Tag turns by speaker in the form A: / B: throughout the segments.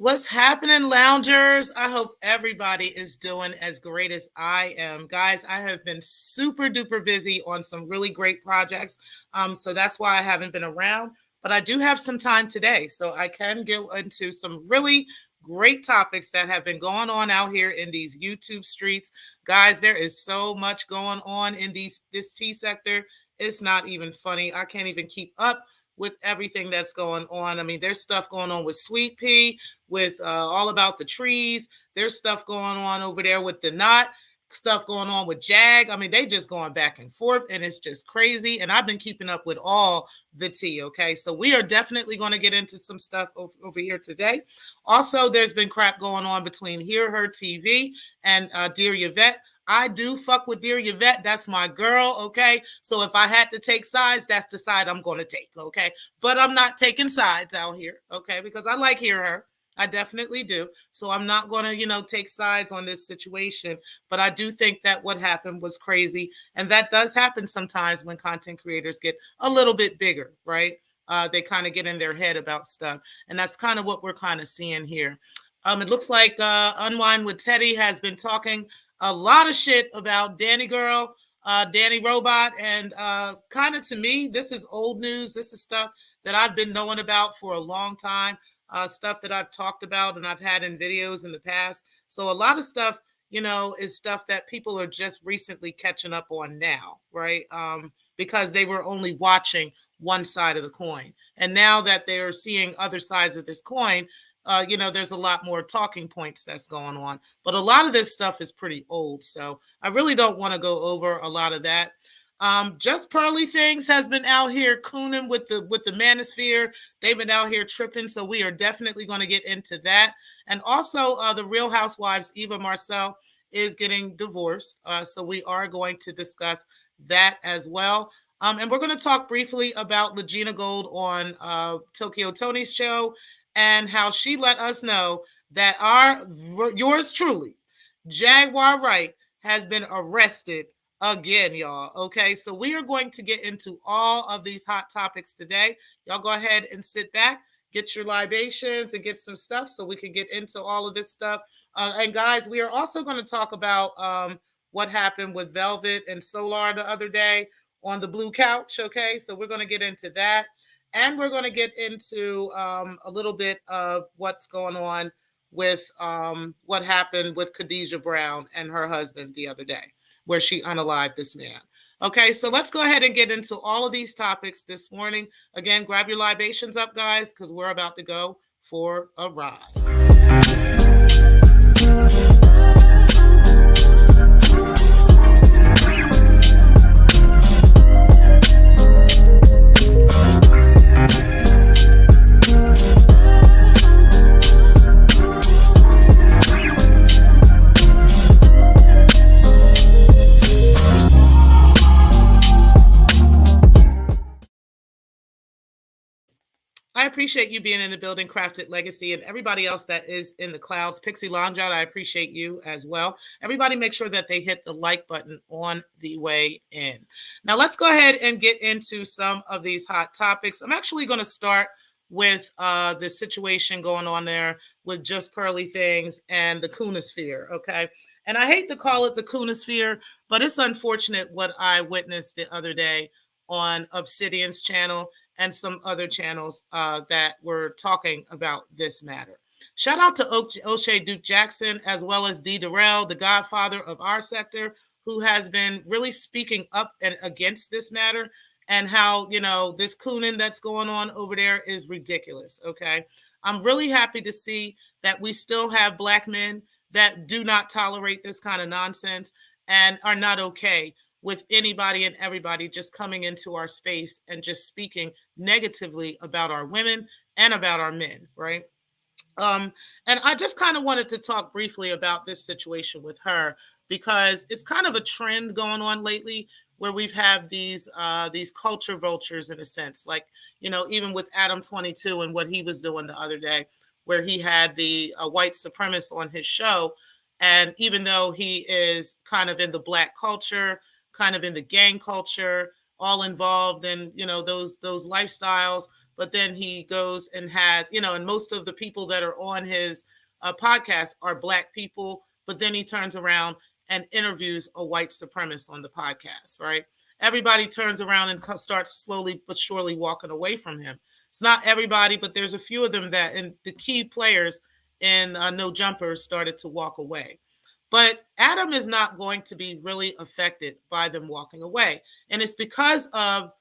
A: What's happening, loungers? I hope everybody is doing as great as I am. Guys, I have been super duper busy on some really great projects. So that's why I haven't been around. But I do have some time today. So I can get into some really great topics that have been going on out here in these YouTube streets. Guys, there is so much going on in this tea sector. It's not even funny. I can't even keep up with everything that's going on. I mean, there's stuff going on with Sweet Pea, with all about the trees. There's stuff going on over there with the knot, stuff going on with Jag. I mean, they just going back and forth, and it's just crazy. And I've been keeping up with all the tea. Okay, so we are definitely going to get into some stuff over here today. Also, there's been crap going on between Hear Her TV and Dear Yvette. I do fuck with Dear Yvette. That's my girl, okay? So if I had to take sides, that's the side I'm going to take, okay? But I'm not taking sides out here, okay? Because I like Hear Her. I definitely do. So I'm not going to, take sides on this situation. But I do think that what happened was crazy. And that does happen sometimes when content creators get a little bit bigger, right? They kind of get in their head about stuff. And that's kind of what we're kind of seeing here. It looks like Unwind with Teddy has been talking a lot of shit about Danny Girl, Danny Robot. And kind of to me, this is old news. This is stuff that I've been knowing about for a long time. Stuff that I've talked about and I've had in videos in the past. So a lot of stuff, is stuff that people are just recently catching up on now, right? Because they were only watching one side of the coin. And now that they're seeing other sides of this coin, there's a lot more talking points that's going on. But a lot of this stuff is pretty old. So I really don't want to go over a lot of that. Just Pearly Things has been out here cooning with the manosphere. They've been out here tripping, so we are definitely going to get into that. And also, the Real Housewives, Eva Marcel, is getting divorced. So we are going to discuss that as well. And we're going to talk briefly about Lagena Gold on Tokyo Tony's show and how she let us know that yours truly, Jaguar Wright, has been arrested again, y'all. Okay, so we are going to get into all of these hot topics today. Y'all go ahead and sit back, get your libations, and get some stuff so we can get into all of this stuff. And guys, we are also going to talk about what happened with Velvet and Solar the other day on the blue couch. Okay, so we're going to get into that. And we're going to get into a little bit of what's going on with what happened with Kadejah Brown and her husband the other day, where she unalived this man. Okay, so let's go ahead and get into all of these topics this morning. Again, grab your libations up, guys, because we're about to go for a ride. I appreciate you being in the building, Crafted Legacy, and everybody else that is in the clouds. Pixie Longjot, I appreciate you as well. Everybody make sure that they hit the like button on the way in. Now, let's go ahead and get into some of these hot topics. I'm actually going to start with the situation going on there with Just Pearly Things and the Coonosphere, okay? And I hate to call it the Coonosphere, but it's unfortunate what I witnessed the other day on Obsidian's channel and some other channels that were talking about this matter. Shout out to O'Shea Duke Jackson, as well as D. Durrell, the godfather of our sector, who has been really speaking up and against this matter and how, this cooning that's going on over there is ridiculous, okay? I'm really happy to see that we still have Black men that do not tolerate this kind of nonsense and are not okay with anybody and everybody just coming into our space and just speaking negatively about our women and about our men, right? And I just kind of wanted to talk briefly about this situation with her because it's kind of a trend going on lately where we've had these culture vultures in a sense, like, even with Adam 22 and what he was doing the other day, where he had the white supremacist on his show. And even though he is kind of in the Black culture, kind of in the gang culture, all involved in, those lifestyles, but then he goes and has, and most of the people that are on his podcast are Black people, but then he turns around and interviews a white supremacist on the podcast, right? Everybody turns around and starts slowly but surely walking away from him. It's not everybody, but there's a few of them that, and the key players in No Jumpers started to walk away. But Adam is not going to be really affected by them walking away. And it's because of,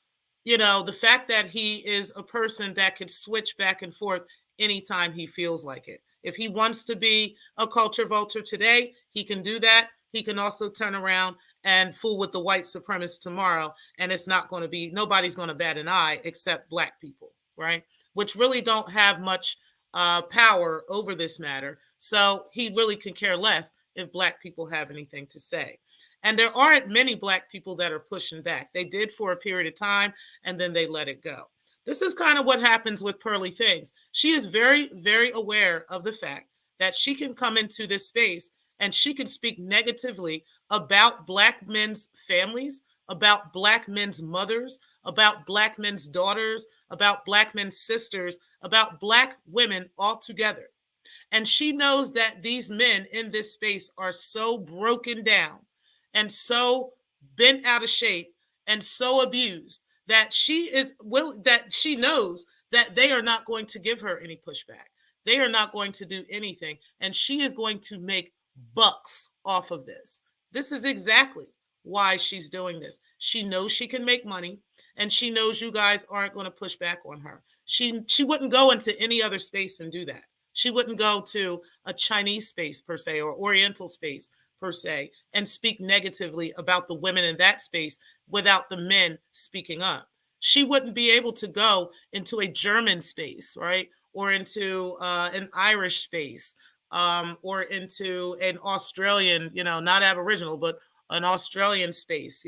A: the fact that he is a person that could switch back and forth anytime he feels like it. If he wants to be a culture vulture today, he can do that. He can also turn around and fool with the white supremacists tomorrow. And it's not going to be, nobody's going to bat an eye except Black people, right? Which really don't have much power over this matter. So he really can care less if Black people have anything to say. And there aren't many Black people that are pushing back. They did for a period of time, and then they let it go. This is kind of what happens with Pearly Things. She is very, very aware of the fact that she can come into this space and she can speak negatively about Black men's families, about Black men's mothers, about Black men's daughters, about Black men's sisters, about Black women altogether. And she knows that these men in this space are so broken down and so bent out of shape and so abused that she knows that they are not going to give her any pushback. They are not going to do anything. And she is going to make bucks off of this. This is exactly why she's doing this. She knows she can make money, and she knows you guys aren't going to push back on her. She wouldn't go into any other space and do that. She wouldn't go to a Chinese space per se or Oriental space per se and speak negatively about the women in that space without the men speaking up. She wouldn't be able to go into a German space, right? Or into an Irish space, or into an Australian, not Aboriginal, but an Australian space,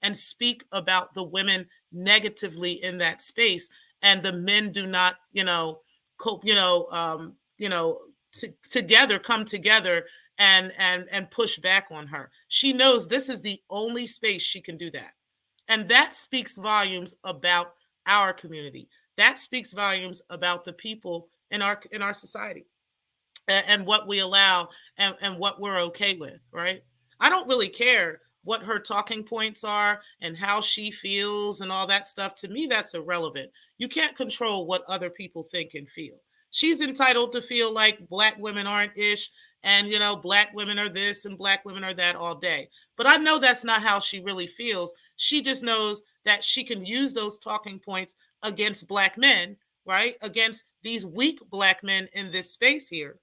A: and speak about the women negatively in that space. And the men do not, together come together and push back on her. She knows this is the only space she can do that. And that speaks volumes about our community. That speaks volumes about the people in our society and what we allow and what we're okay with, right? I don't really care what her talking points are and how she feels and all that stuff. To me, that's irrelevant. You can't control what other people think and feel. She's entitled to feel like Black women aren't ish and, Black women are this and Black women are that all day. But I know that's not how she really feels. She just knows that she can use those talking points against Black men, right? Against these weak Black men in this space here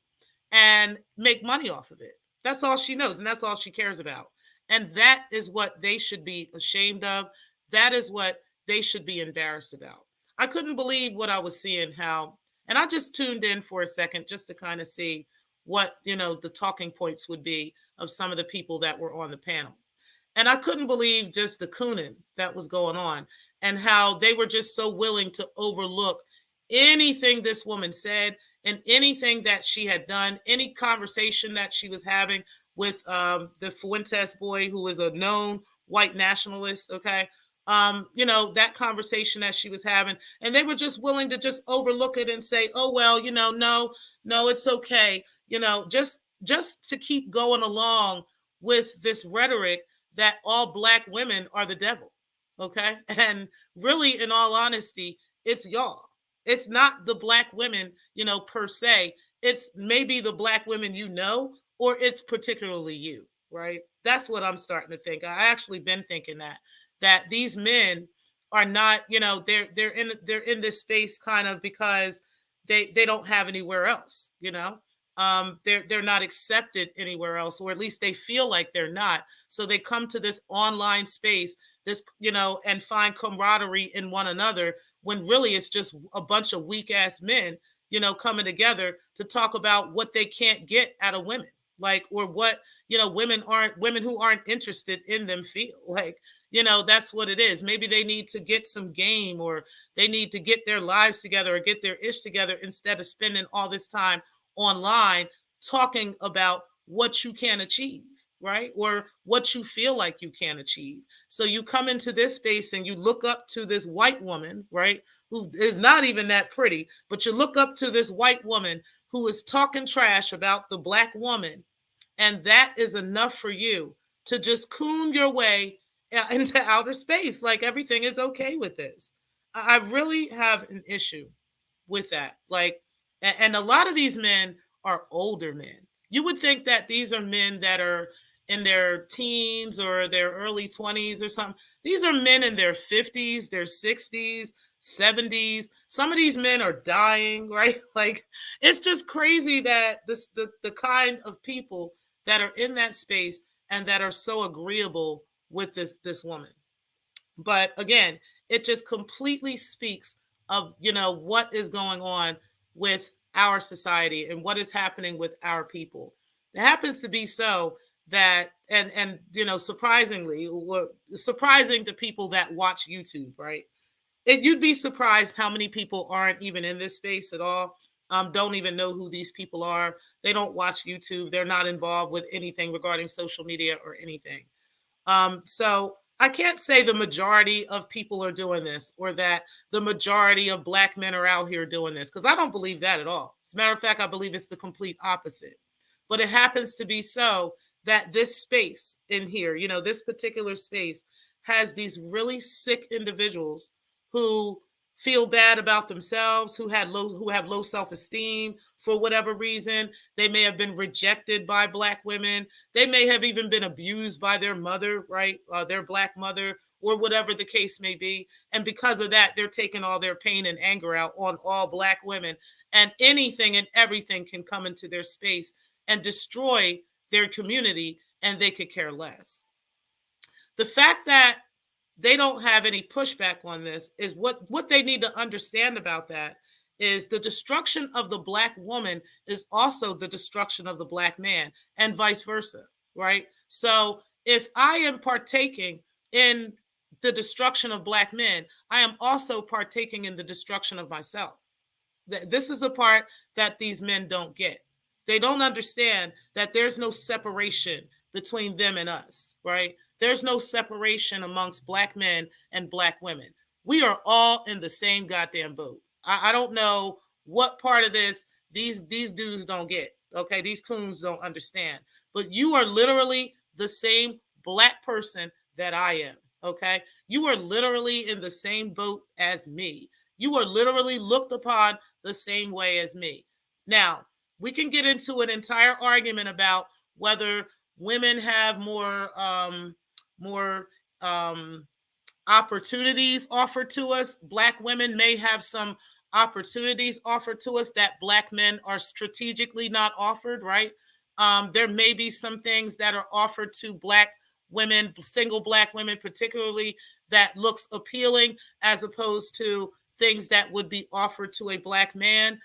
A: and make money off of it. That's all she knows, and that's all she cares about. And that is what they should be ashamed of. That is what they should be embarrassed about. I couldn't believe what I was seeing, and I just tuned in for a second just to kind of see what, the talking points would be of some of the people that were on the panel. And I couldn't believe just the cooning that was going on and how they were just so willing to overlook anything this woman said and anything that she had done, any conversation that she was having with the Fuentes boy, who is a known white nationalist, okay? That conversation that she was having, and they were just willing to just overlook it and say, oh, well, no, it's okay. Just to keep going along with this rhetoric that all Black women are the devil, okay? And really, in all honesty, it's y'all. It's not the Black women, per se. It's maybe the Black women, or it's particularly you, right? That's what I'm starting to think. I actually been thinking that these men are not, they're in this space kind of because they don't have anywhere else, they're not accepted anywhere else, or at least they feel like they're not. So they come to this online space, and find camaraderie in one another when really it's just a bunch of weak ass men, coming together to talk about what they can't get out of women, like, or what, women who aren't interested in them feel like, that's what it is. Maybe they need to get some game, or they need to get their lives together or get their ish together instead of spending all this time online talking about what you can achieve, right? Or what you feel like you can achieve. So you come into this space and you look up to this white woman, right? who is not even that pretty, but you look up to this white woman who is talking trash about the black woman, and that is enough for you to just coon your way into outer space. Like everything is okay with this. I really have an issue with that. Like, and a lot of these men are older men. You would think that these are men that are in their teens or their early 20s or something. These are men in their 50s, their 60s, 70s. Some of these men are dying, right? Like, it's just crazy that the kind of people that are in that space and that are so agreeable with this woman. But again, it just completely speaks of, what is going on with our society and what is happening with our people. It happens to be so that, and surprisingly, or surprising to people that watch YouTube, right? You'd be surprised how many people aren't even in this space at all. Don't even know who these people are. They don't watch YouTube. They're not involved with anything regarding social media or anything. So I can't say the majority of people are doing this, or that the majority of black men are out here doing this, because I don't believe that at all. As a matter of fact, I believe it's the complete opposite. But it happens to be so that this space in here, this particular space has these really sick individuals who feel bad about themselves, who have low self-esteem for whatever reason. They may have been rejected by black women. They may have even been abused by their mother, right? Their black mother, or whatever the case may be. And because of that, they're taking all their pain and anger out on all black women. And anything and everything can come into their space and destroy their community, and they could care less. The fact that they don't have any pushback on this is what they need to understand about that is the destruction of the black woman is also the destruction of the black man, and vice versa, right? So if I am partaking in the destruction of black men, I am also partaking in the destruction of myself. This is the part that these men don't get. They don't understand that there's no separation between them and us, right? There's no separation amongst black men and black women. We are all in the same goddamn boat. I don't know what part of this these dudes don't get. Okay, these coons don't understand. But you are literally the same black person that I am. Okay, you are literally in the same boat as me. You are literally looked upon the same way as me. Now, we can get into an entire argument about whether women have more opportunities offered to us. Black women may have some opportunities offered to us that black men are strategically not offered, right? There may be some things that are offered to black women, single black women particularly, that looks appealing as opposed to things that would be offered to a black man.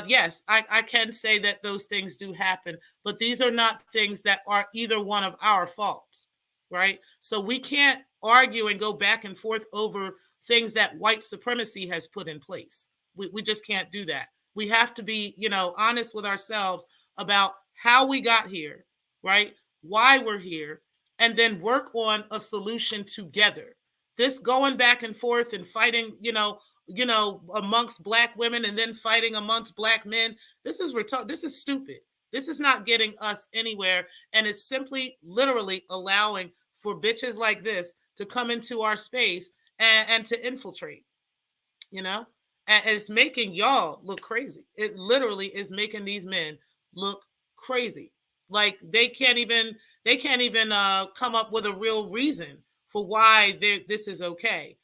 A: Yes, I can say that those things do happen, but these are not things that are either one of our faults, right? So we can't argue and go back and forth over things that white supremacy has put in place. We just can't do that. We have to be, honest with ourselves about how we got here, right? Why we're here, and then work on a solution together. This going back and forth and fighting, amongst black women and then fighting amongst black men, this is stupid. This is not getting us anywhere, and it's simply literally allowing for bitches like this to come into our space and to infiltrate, and it's making y'all look crazy. It literally is making these men look crazy. Like they can't even come up with a real reason for why this is okay,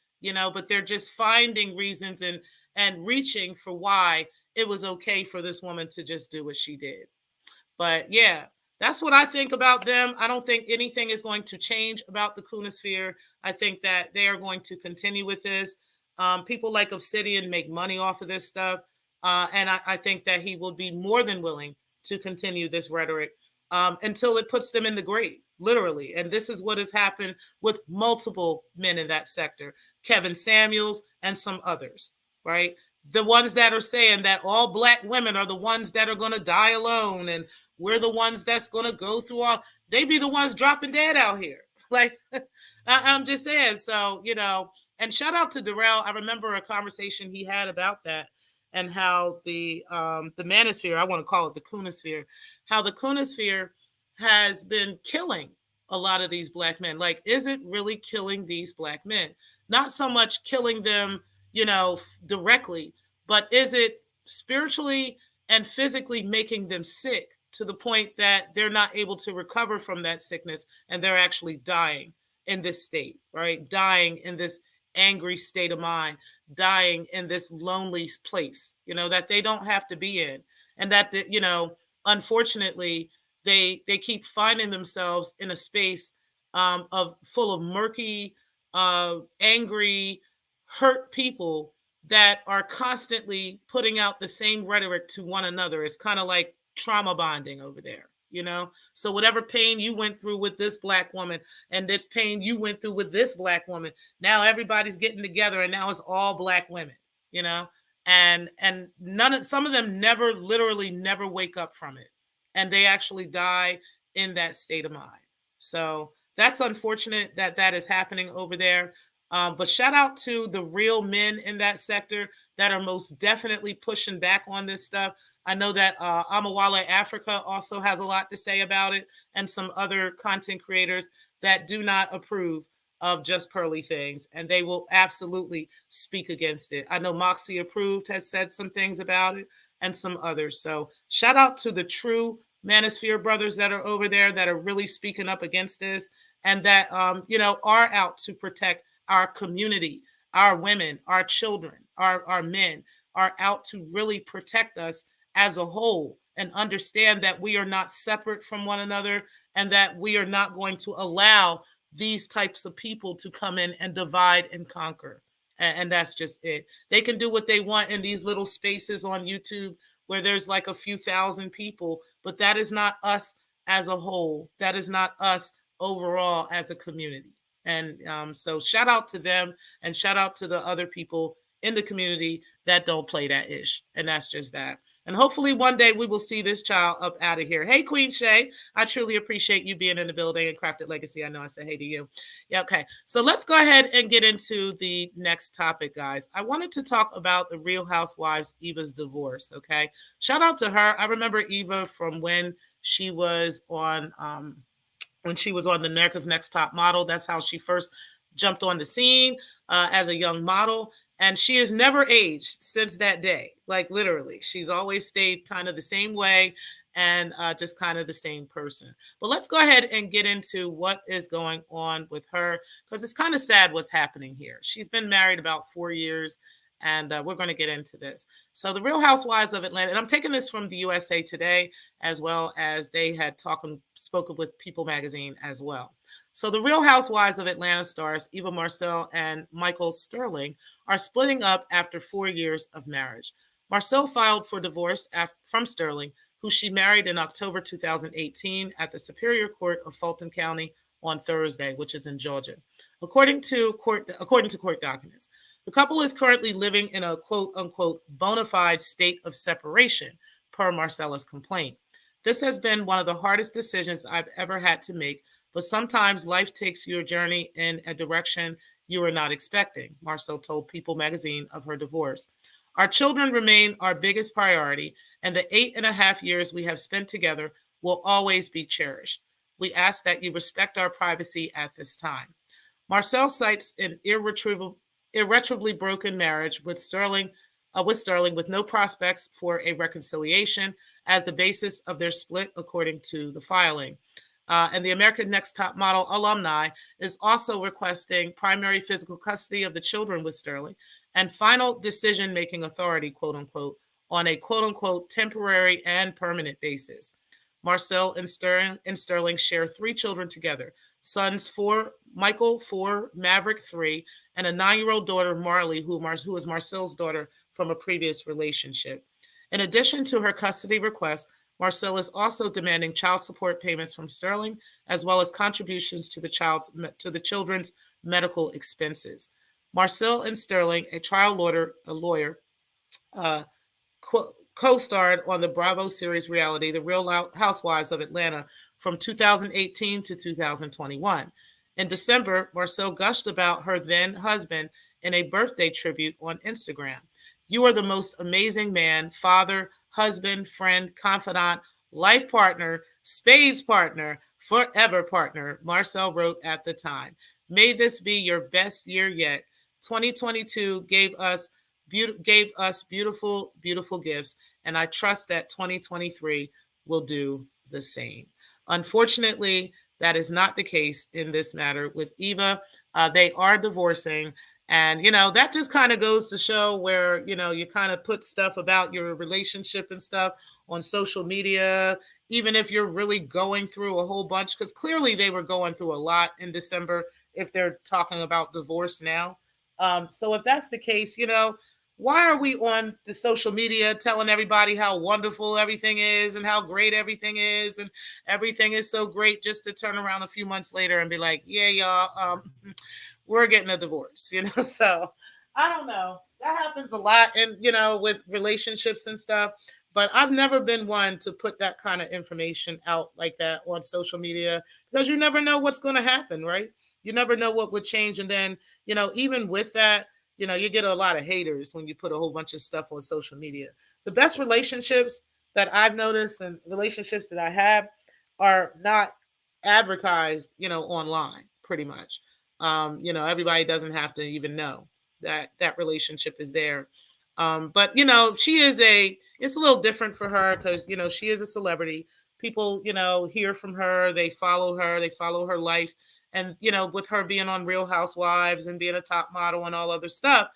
A: but they're just finding reasons and reaching for why it was okay for this woman to just do what she did. But yeah, that's what I think about them. I don't think anything is going to change about the Coonosphere. I think that they are going to continue with this. People like Obsidian make money off of this stuff. And I think that he will be more than willing to continue this rhetoric until it puts them in the grave, literally. And this is what has happened with multiple men in that sector, Kevin Samuels and some others, right? The ones that are saying that all black women are the ones that are going to die alone and we're the ones that's going to go through all, they be the ones dropping dead out here. Like, I'm just saying. So, And shout out to Darrell. I remember a conversation he had about that and how the manosphere, I want to call it the Coonosphere, how the Coonosphere has been killing a lot of these black men. Like, is it really killing these black men? Not so much killing them, directly, but is it spiritually and physically making them sick to the point that they're not able to recover from that sickness and they're actually dying in this state, right? Dying in this angry state of mind, dying in this lonely place, that they don't have to be in. And that, unfortunately, they keep finding themselves in a space of full of murky, angry, hurt people that are constantly putting out the same rhetoric to one another. It's kind of like trauma bonding over there. So whatever pain you went through with this black woman and this pain you went through with this black woman, now everybody's getting together and now it's all black women, and some of them literally never wake up from it, and they actually die in that state of mind. So that's unfortunate that is happening over there. But shout out to the real men in that sector that are most definitely pushing back on this stuff. I know that Amawale Africa also has a lot to say about it, and some other content creators that do not approve of Just Pearly things, and they will absolutely speak against it. I know Moxie Approved has said some things about it, and some others. So shout out to the true Manosphere brothers that are over there that are really speaking up against this, and that are out to protect our community, our women, our children, our men, are out to really protect us as a whole, and understand that we are not separate from one another, and that we are not going to allow these types of people to come in and divide and conquer. And that's just it. They can do what they want in these little spaces on YouTube where there's like a few thousand people, but that is not us as a whole. That is not us overall as a community. And so shout out to them, and shout out to the other people in the community that don't play that ish. And that's just that. And hopefully one day we will see this child up out of here. Hey, Queen Shay, I truly appreciate you being in the building, and Crafted Legacy. I know I said hey to you. Yeah, okay. So let's go ahead and get into the next topic, guys. I wanted to talk about the Real Housewives, Eva'S divorce, okay? Shout out to her. I remember Eva from when she was on the America's Next Top Model. That's how she first jumped on the scene as a young model. And she has never aged since that day. Like, literally, she's always stayed kind of the same way, and just kind of the same person. But let's go ahead and get into what is going on with her, because it's kind of sad what's happening here. She's been married about 4 years, and we're going to get into this. So the Real Housewives of Atlanta, and I'm taking this from the USA Today, as well as they had spoken with People Magazine as well. So the Real Housewives of Atlanta stars Eva Marcel and Michael Sterling are splitting up after 4 years of marriage. Marcel filed for divorce from Sterling, who she married in October 2018 at the Superior Court of Fulton County on Thursday, which is in Georgia. According to court documents, the couple is currently living in a quote-unquote bona fide state of separation, per Marcella's complaint. This has been one of the hardest decisions I've ever had to make, but sometimes life takes your journey in a direction you are not expecting, Marcel told People Magazine of her divorce. Our children remain our biggest priority, and the 8.5 years we have spent together will always be cherished. We ask that you respect our privacy at this time. Marcel cites an irretrievably broken marriage with Sterling with no prospects for a reconciliation as the basis of their split, according to the filing. And the American Next Top Model alumni is also requesting primary physical custody of the children with Sterling and final decision-making authority, quote unquote, on a quote unquote temporary and permanent basis. Marcel and Sterling share 3 children together: sons 4, Michael 4, Maverick 3, and a 9-year-old daughter, Marley, who is Marcel's daughter from a previous relationship. In addition to her custody request, Marcel is also demanding child support payments from Sterling, as well as contributions to the children's medical expenses. Marcel and Sterling, a trial lawyer, co-starred on the Bravo series reality, The Real Housewives of Atlanta, from 2018 to 2021. In December, Marcel gushed about her then husband in a birthday tribute on Instagram. You are the most amazing man, father, husband, friend, confidant, life partner, spades partner, forever partner, Marcel wrote at the time. May this be your best year yet. 2022 gave us beautiful, beautiful gifts, and I trust that 2023 will do the same. Unfortunately, that is not the case in this matter with Eva. They are divorcing. And, that just kind of goes to show where, you kind of put stuff about your relationship and stuff on social media, even if you're really going through a whole bunch, because clearly they were going through a lot in December if they're talking about divorce now. So if that's the case, why are we on the social media telling everybody how wonderful everything is and how great everything is and everything is so great just to turn around a few months later and be like, yeah, y'all, we're getting a divorce, So I don't know. That happens a lot and, with relationships and stuff. But I've never been one to put that kind of information out like that on social media because you never know what's going to happen, right? You never know what would change. And then, even with that, you get a lot of haters when you put a whole bunch of stuff on social media. The best relationships that I've noticed and relationships that I have are not advertised, online pretty much. Everybody doesn't have to even know that that relationship is there. But it's a little different for her because, she is a celebrity. People, hear from her, they follow her life. And, with her being on Real Housewives and being a top model and all other stuff,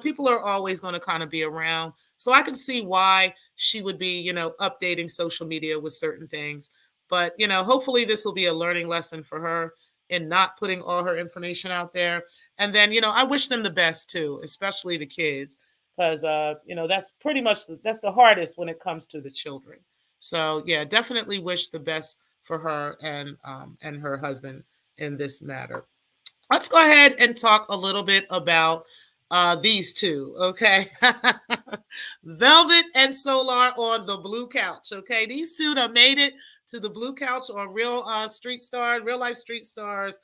A: people are always going to kind of be around. So I can see why she would be, updating social media with certain things. But, hopefully this will be a learning lesson for her in not putting all her information out there. And then, I wish them the best too, especially the kids, because that's pretty much that's the hardest when it comes to the children. So yeah, definitely wish the best for her and her husband in this matter. Let's go ahead and talk a little bit about these two, okay? Velvet and Solar on the blue couch, okay? These two that made it to the blue couch on real life street stars.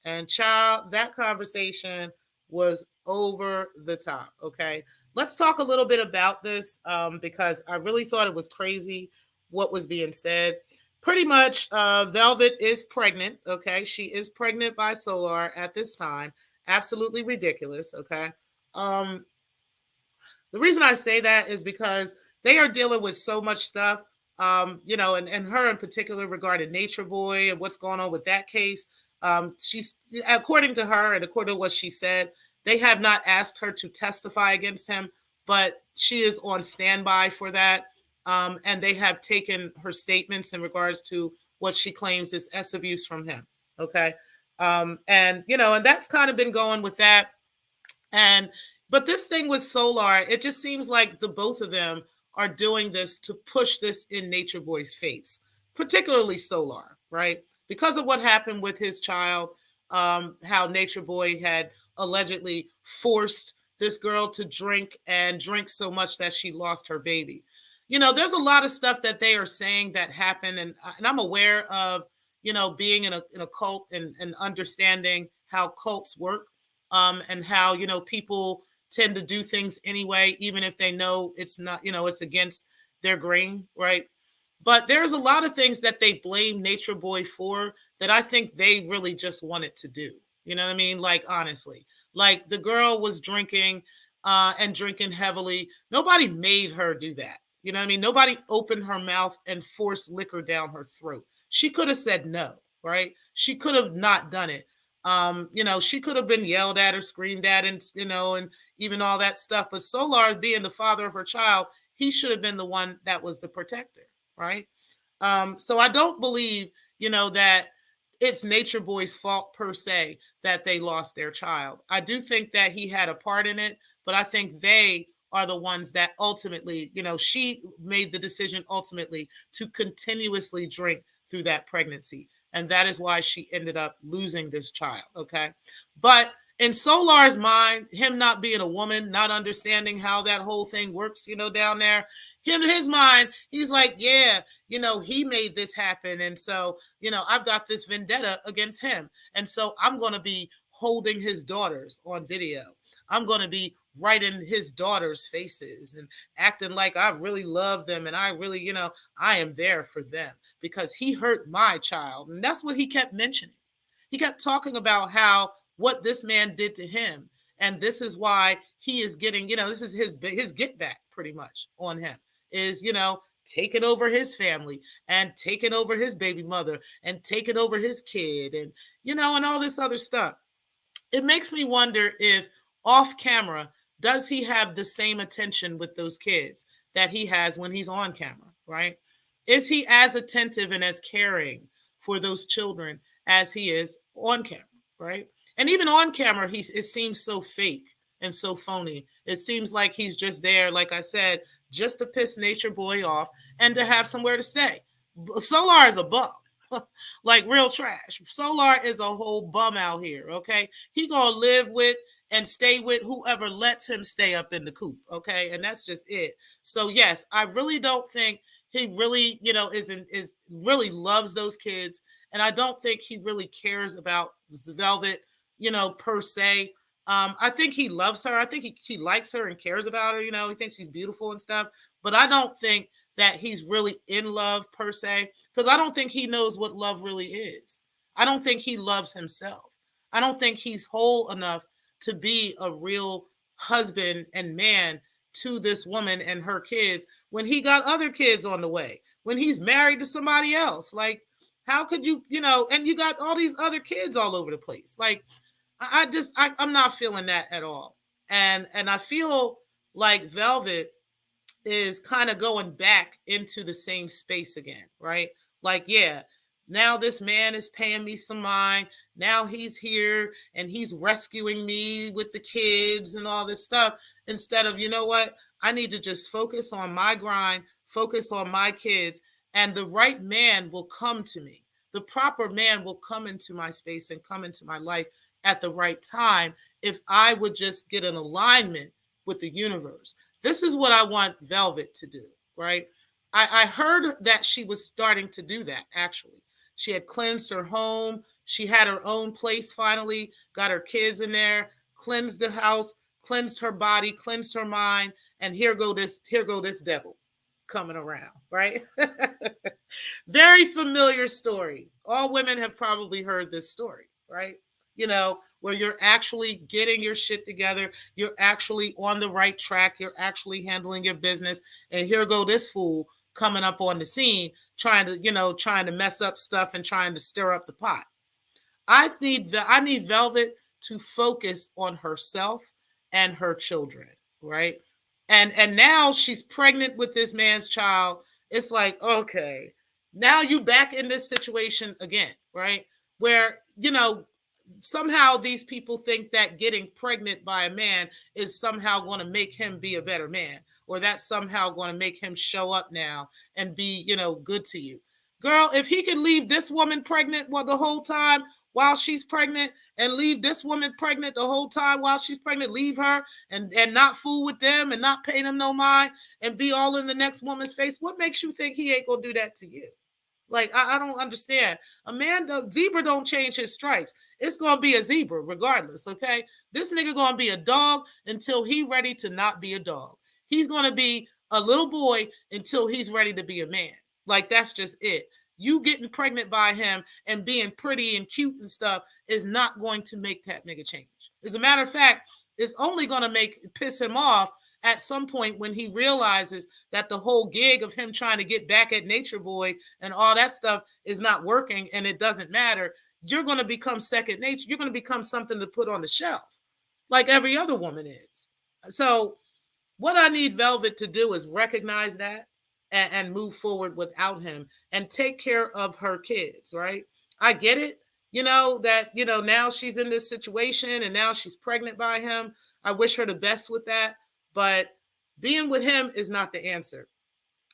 A: And child, that conversation was over the top, okay? Let's talk a little bit about this because I really thought it was crazy what was being said. Pretty much, Velvet is pregnant, okay? She is pregnant by Solar at this time. Absolutely ridiculous, okay? Um, the reason I say that is because they are dealing with so much stuff, and her in particular regarding Nature Boy and what's going on with that case. She's, according to her and according to what she said, they have not asked her to testify against him, but she is on standby for that. And they have taken her statements in regards to what she claims is S abuse from him. Okay. And that's kind of been going with that. And but this thing with Solar, it just seems like the both of them are doing this to push this in Nature Boy's face, particularly Solar, right? Because of what happened with his child, how Nature Boy had allegedly forced this girl to drink and drink so much that she lost her baby. There's a lot of stuff that they are saying that happened, and I'm aware of, being in a cult and understanding how cults work, and how people tend to do things anyway, even if they know it's not, it's against their grain, right? But there's a lot of things that they blame Nature Boy for that I think they really just wanted to do. You know what I mean? Like, honestly, like the girl was drinking and drinking heavily. Nobody made her do that. You know what I mean? Nobody opened her mouth and forced liquor down her throat. She could have said no, right? She could have not done it. She could have been yelled at or screamed at and even all that stuff. But Solar, being the father of her child, he should have been the one that was the protector, right? So I don't believe, that it's Nature Boy's fault per se that they lost their child. I do think that he had a part in it, but I think they are the ones that ultimately, she made the decision ultimately to continuously drink through that pregnancy. And that is why she ended up losing this child. Okay. But in Solar's mind, him not being a woman, not understanding how that whole thing works, down there, his mind, he's like, yeah, he made this happen. And so, I've got this vendetta against him. And so I'm going to be holding his daughters on video. I'm going to be right in his daughter's faces and acting like I really love them and I really, I am there for them because he hurt my child. And that's what he kept mentioning. He kept talking about how what this man did to him. And this is why he is getting, this is his get back pretty much on him is, taking over his family and taking over his baby mother and taking over his kid and, and all this other stuff. It makes me wonder if off camera, does he have the same attention with those kids that he has when he's on camera, right? Is he as attentive and as caring for those children as he is on camera, right? And even on camera, it seems so fake and so phony. It seems like he's just there, like I said, just to piss Nature Boy off and to have somewhere to stay. Solar is a bum. Like real trash. Solar is a whole bum out here, okay? He gonna live with and stay with whoever lets him stay up in the coop, okay? And that's just it. So yes, I really don't think he really, is really loves those kids, and I don't think he really cares about Velvet, per se. I think he loves her. I think he likes her and cares about her. He thinks she's beautiful and stuff. But I don't think that he's really in love per se, because I don't think he knows what love really is. I don't think he loves himself. I don't think he's whole enough to be a real husband and man to this woman and her kids when he got other kids on the way, when he's married to somebody else. Like, how could you, and you got all these other kids all over the place. Like, I'm not feeling that at all. And I feel like Velvet is kind of going back into the same space again, right? Like, yeah, now this man is paying me some mind. Now he's here and he's rescuing me with the kids and all this stuff. Instead of, what? I need to just focus on my grind, focus on my kids, and the right man will come to me. The proper man will come into my space and come into my life at the right time if I would just get an alignment with the universe. This is what I want Velvet to do, right? I heard that she was starting to do that, actually. She had cleansed her home. She had her own place finally, got her kids in there, cleansed the house, cleansed her body, cleansed her mind, and here go this devil coming around, right? Very familiar story. All women have probably heard this story, right? Where you're actually getting your shit together, you're actually on the right track, you're actually handling your business, and here go this fool coming up on the scene trying to mess up stuff and trying to stir up the pot. I need Velvet to focus on herself and her children, right? And now she's pregnant with this man's child. It's like, okay, now you back in this situation again, right? Where, somehow these people think that getting pregnant by a man is somehow going to make him be a better man, or that's somehow going to make him show up now and be, good to you. Girl, if he can leave this woman pregnant the whole time while she's pregnant and leave this woman pregnant the whole time while she's pregnant, leave her and not fool with them and not pay them no mind and be all in the next woman's face, what makes you think he ain't going to do that to you? Like, I don't understand. Zebra don't change his stripes. It's going to be a zebra regardless, okay? This nigga going to be a dog until he ready to not be a dog. He's going to be a little boy until he's ready to be a man. Like, that's just it. You getting pregnant by him and being pretty and cute and stuff is not going to make that nigga change. As a matter of fact, it's only going to piss him off at some point when he realizes that the whole gig of him trying to get back at Nature Boy and all that stuff is not working and it doesn't matter. You're going to become second nature. You're going to become something to put on the shelf like every other woman is. So what I need Velvet to do is recognize that and move forward without him and take care of her kids, right? I get it, now she's in this situation and now she's pregnant by him. I wish her the best with that. But being with him is not the answer.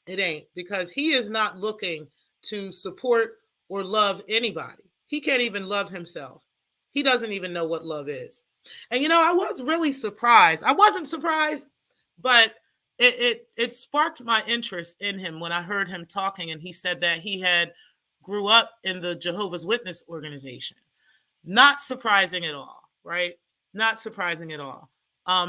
A: It ain't, because he is not looking to support or love anybody. He can't even love himself. He doesn't even know what love is. And, I was really surprised. I wasn't surprised, but it sparked my interest in him when I heard him talking. And he said that he had grew up in the Jehovah's Witness organization. Not surprising at all, right? Not surprising at all.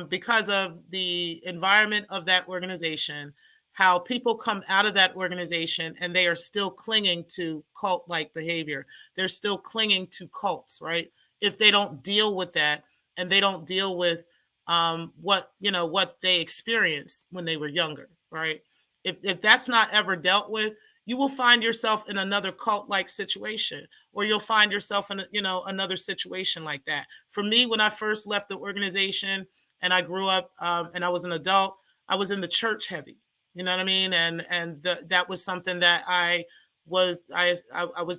A: because of the environment of that organization, how people come out of that organization and they are still clinging to cult like behavior. They're still clinging to cults, right? If they don't deal with that and they don't deal with what what they experienced when they were younger, right? If that's not ever dealt with, you will find yourself in another cult like situation, or you'll find yourself in another situation like that. For me, when I first left the organization and I grew up and I was an adult, I was in the church heavy. You know what I mean? That was something that I was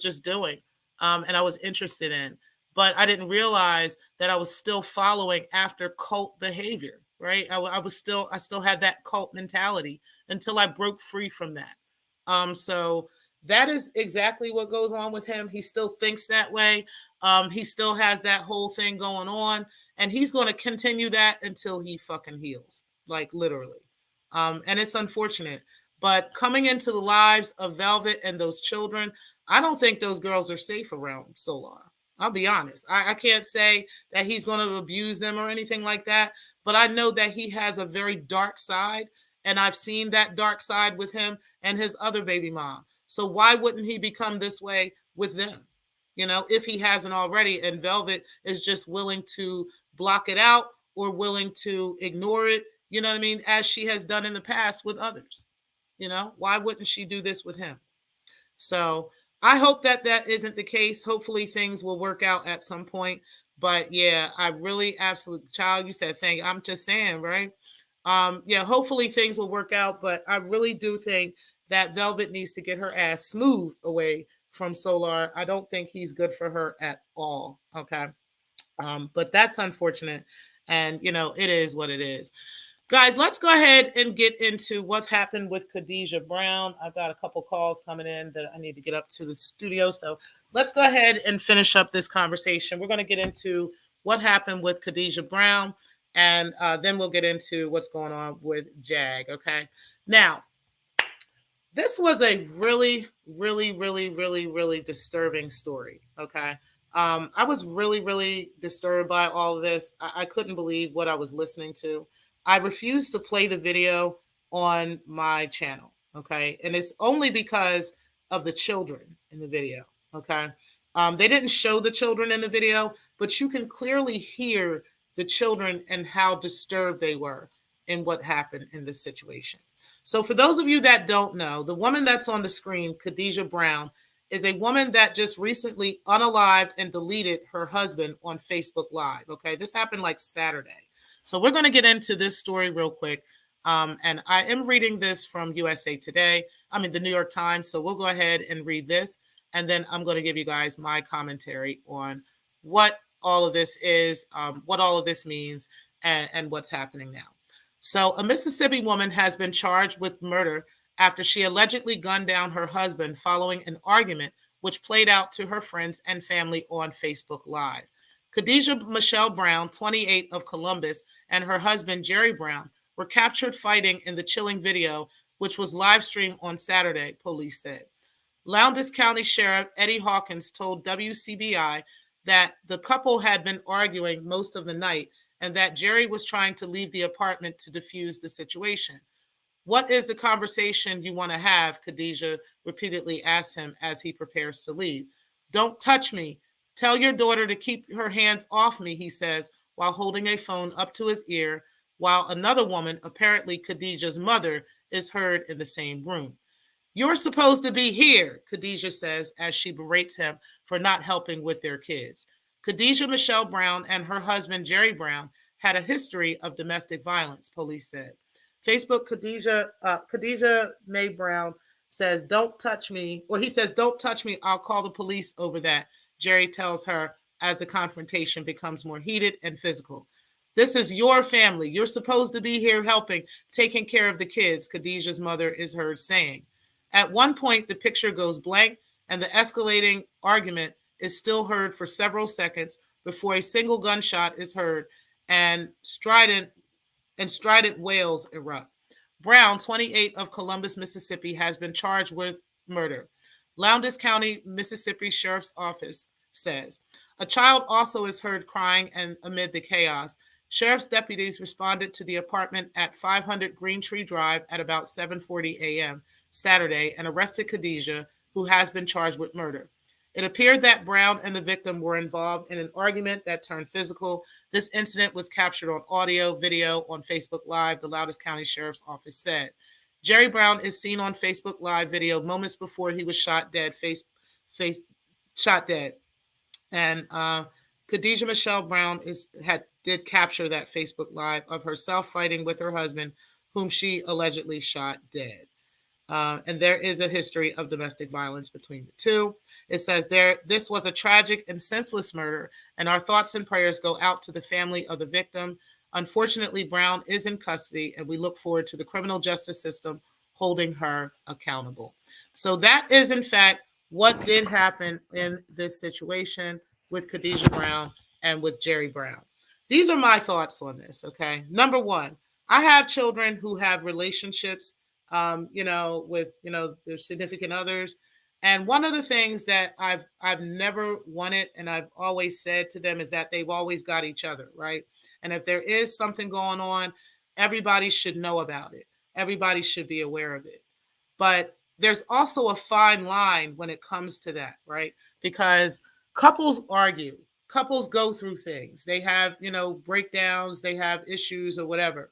A: just doing, and I was interested in. But I didn't realize that I was still following after cult behavior. Right? I still had that cult mentality until I broke free from that. So that is exactly what goes on with him. He still thinks that way. He still has that whole thing going on, and he's going to continue that until he fucking heals, like literally. And it's unfortunate. But coming into the lives of Velvet and those children, I don't think those girls are safe around Solar. I'll be honest. I can't say that he's going to abuse them or anything like that, but I know that he has a very dark side, and I've seen that dark side with him and his other baby mom. So why wouldn't he become this way with them? If he hasn't already, and Velvet is just willing to block it out or willing to ignore it, you know what I mean, as she has done in the past with others. Why wouldn't she do this with him? So I hope that that isn't the case. Hopefully things will work out at some point. But yeah, I really absolutely, child, you said thank you. I'm just saying, right? Yeah, hopefully things will work out. But I really do think that Velvet needs to get her ass smooth away from Solar. I don't think he's good for her at all. Okay. But that's unfortunate. And, it is what it is. Guys, let's go ahead and get into what's happened with Kadejah Brown. I've got a couple calls coming in that I need to get up to the studio. So let's go ahead and finish up this conversation. We're going to get into what happened with Kadejah Brown, and then we'll get into what's going on with Jag. Okay. Now, this was a really, really, really, really, really disturbing story. Okay. I was really, really disturbed by all of this. I couldn't believe what I was listening to. I refused to play the video on my channel. Okay. And it's only because of the children in the video. Okay. They didn't show the children in the video, but you can clearly hear the children and how disturbed they were in what happened in this situation. So for those of you that don't know, the woman that's on the screen, Kadejah Brown, is a woman that just recently unalived and deleted her husband on Facebook Live. Okay, this happened like Saturday. So we're going to get into this story real quick. And I am reading this from USA Today. The New York Times. So we'll go ahead and read this. And then I'm going to give you guys my commentary on what all of this is, what all of this means, and what's happening now. So a Mississippi woman has been charged with murder after she allegedly gunned down her husband following an argument which played out to her friends and family on Facebook Live. Kadejah Michelle Brown, 28, of Columbus, and her husband, Jerry Brown, were captured fighting in the chilling video, which was live streamed on Saturday, police said. Lowndes County Sheriff Eddie Hawkins told WCBI that the couple had been arguing most of the night and that Jerry was trying to leave the apartment to defuse the situation. What is the conversation you want to have? Kadejah repeatedly asked him as he prepares to leave. Don't touch me. Tell your daughter to keep her hands off me, he says, while holding a phone up to his ear, while another woman, apparently Kadejah's mother, is heard in the same room. You're supposed to be here, Kadejah says as she berates him for not helping with their kids. Kadejah Michelle Brown and her husband, Jerry Brown, had a history of domestic violence, police said. Facebook Kadejah May Brown says, don't touch me, or he says, don't touch me, I'll call the police over that, Jerry tells her as the confrontation becomes more heated and physical. This is your family. You're supposed to be here helping, taking care of the kids, Kadejah's mother is heard saying. At one point, the picture goes blank, and the escalating argument is still heard for several seconds before a single gunshot is heard and strident wails erupt. Brown, 28, of Columbus, Mississippi, has been charged with murder. Lowndes County, Mississippi Sheriff's Office says. A child also is heard crying and amid the chaos. Sheriff's deputies responded to the apartment at 500 Green Tree Drive at about 7:40 a.m. Saturday and arrested Kadejah, who has been charged with murder. It appeared that Brown and the victim were involved in an argument that turned physical. This incident was captured on audio, video on Facebook Live, the Loudon County Sheriff's Office said. Jerry Brown is seen on Facebook Live video moments before he was shot dead, shot dead. And Kadejah Michelle Brown did capture that Facebook Live of herself fighting with her husband, whom she allegedly shot dead. And there is a history of domestic violence between the two. It says this was a tragic and senseless murder, and our thoughts and prayers go out to the family of the victim. Unfortunately, Brown is in custody, and we look forward to the criminal justice system holding her accountable. So that is, in fact, what did happen in this situation with Kadejah Brown and with Jerry Brown. These are my thoughts on this, okay? Number one, I have children who have relationships with their significant others. And one of the things that I've never wanted, and I've always said to them, is that they've always got each other, right? And if there is something going on, everybody should know about it. Everybody should be aware of it. But there's also a fine line when it comes to that, right? Because couples argue, couples go through things. They have, breakdowns, they have issues or whatever.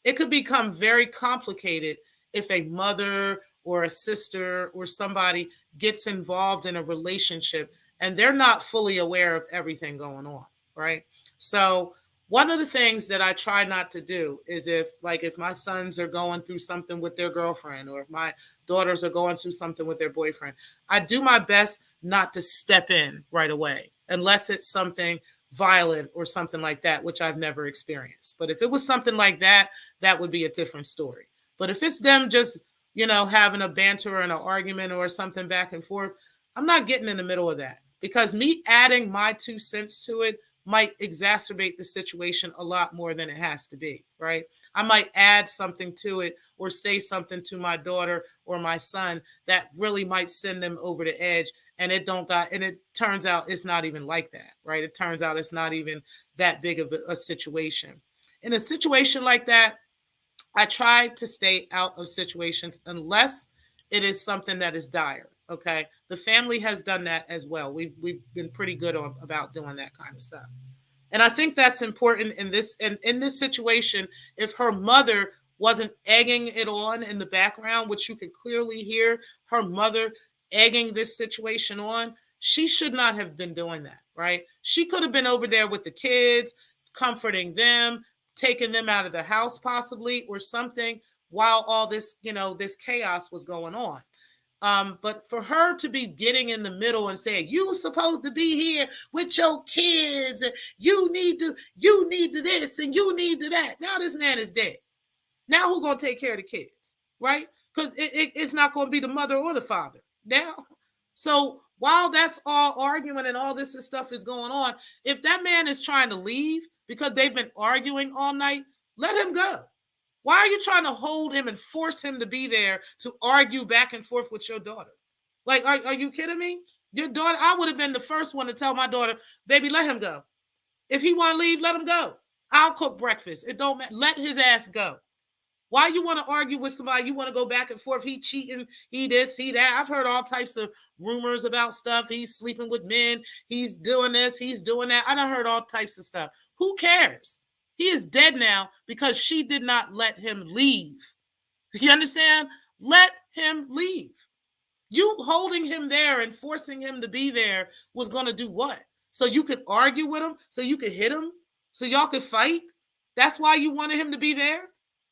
A: It could become very complicated if a mother or a sister or somebody gets involved in a relationship and they're not fully aware of everything going on, right? So one of the things that I try not to do is if my sons are going through something with their girlfriend, or if my daughters are going through something with their boyfriend, I do my best not to step in right away, unless it's something violent or something like that, which I've never experienced. But if it was something like that, that would be a different story. But if it's them just, having a banter or an argument or something back and forth, I'm not getting in the middle of that, because me adding my 2 cents to it might exacerbate the situation a lot more than it has to be, right? I might add something to it or say something to my daughter or my son that really might send them over the edge, and it turns out it's not even like that, right? It turns out it's not even that big of a situation. In a situation like that, I try to stay out of situations unless it is something that is dire. Okay, the family has done that as well. We've been pretty good about doing that kind of stuff, and I think that's important in this situation. If her mother wasn't egging it on in the background, which you can clearly hear her mother egging this situation on, she should not have been doing that, right? She could have been over there with the kids, comforting them, taking them out of the house possibly, or something, while all this, this chaos was going on. But for her to be getting in the middle and saying, you supposed to be here with your kids, and you need to this and you need to that. Now this man is dead. Now who's going to take care of the kids, right? Because it's not going to be the mother or the father now. So while that's all arguing and all this stuff is going on, if that man is trying to leave because they've been arguing all night, let him go. Why are you trying to hold him and force him to be there to argue back and forth with your daughter? Like, are you kidding me? Your daughter, I would have been the first one to tell my daughter, baby, let him go. If he want to leave, let him go. I'll cook breakfast. It don't matter. Let his ass go. Why you want to argue with somebody? You want to go back and forth. He cheating. He this, he that. I've heard all types of rumors about stuff. He's sleeping with men. He's doing this. He's doing that. I done heard all types of stuff. Who cares? He is dead now because she did not let him leave. You understand? Let him leave. You holding him there and forcing him to be there was going to do what? So you could argue with him? So you could hit him? So y'all could fight? That's why you wanted him to be there?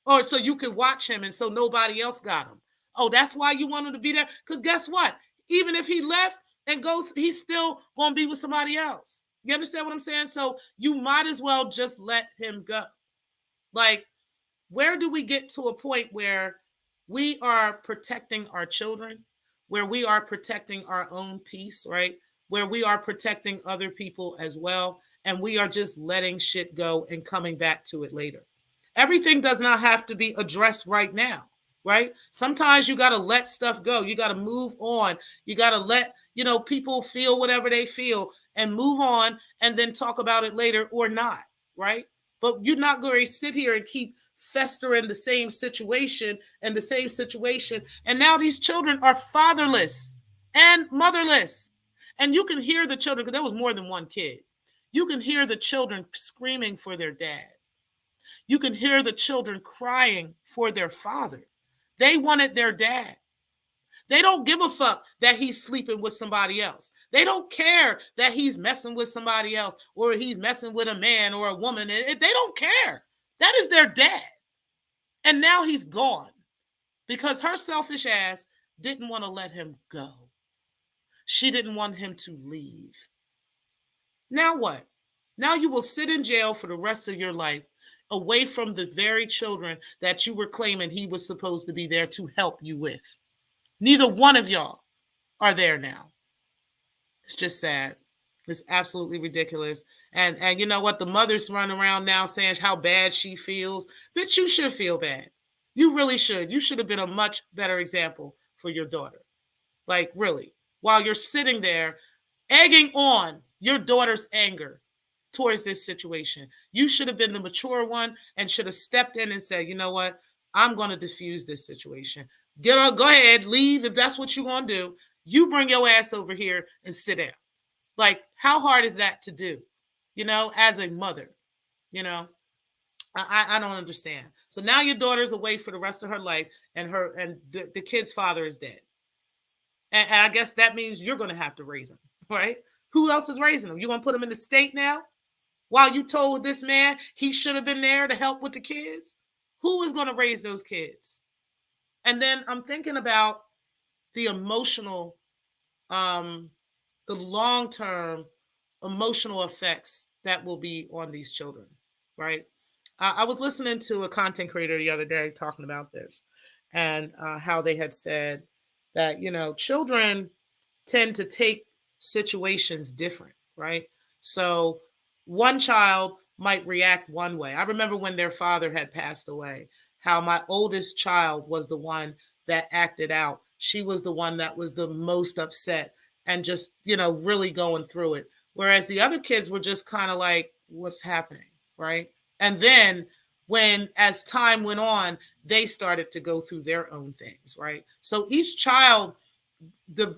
A: Or so you could watch him and so nobody else got him? Oh, that's why you wanted to be there? Because guess what? Even if he left and goes, he's still going to be with somebody else. You understand what I'm saying? So you might as well just let him go. Like, where do we get to a point where we are protecting our children, where we are protecting our own peace, right? Where we are protecting other people as well, and we are just letting shit go and coming back to it later. Everything does not have to be addressed right now, right? Sometimes you got to let stuff go. You got to move on. You got to let, people feel whatever they feel and move on and then talk about it later or not, right? But you're not going to sit here and keep festering the same situation and the same situation. And now these children are fatherless and motherless. And you can hear the children, because there was more than one kid. You can hear the children screaming for their dad. You can hear the children crying for their father. They wanted their dad. They don't give a fuck that he's sleeping with somebody else. They don't care that he's messing with somebody else or he's messing with a man or a woman. They don't care. That is their dad. And now he's gone because her selfish ass didn't want to let him go. She didn't want him to leave. Now what? Now you will sit in jail for the rest of your life, away from the very children that you were claiming he was supposed to be there to help you with. Neither one of y'all are there now. It's just sad. It's absolutely ridiculous. And you know what? The mother's running around now saying how bad she feels. Bitch, you should feel bad. You really should. You should have been a much better example for your daughter. Like, really. While you're sitting there egging on your daughter's anger towards this situation, you should have been the mature one and should have stepped in and said, you know what? I'm going to diffuse this situation. Get on, go ahead, leave if that's what you're going to do. You bring your ass over here and sit down. Like, how hard is that to do? You know, as a mother, you know, I don't understand. So now your daughter's away for the rest of her life, and the kid's father is dead. And I guess that means you're going to have to raise him, right? Who else is raising him? You going to put him in the state now? While you told this man he should have been there to help with the kids? Who is going to raise those kids? And then I'm thinking about the emotional, the long-term emotional effects that will be on these children, right? I was listening to a content creator the other day talking about this, and how they had said that, you know, children tend to take situations different, right? So one child might react one way. I remember when their father had passed away, how my oldest child was the one that acted out. She was the one that was the most upset and just, you know, really going through it. Whereas the other kids were just kind of like, what's happening, right? And then as time went on, they started to go through their own things, right? So each child, they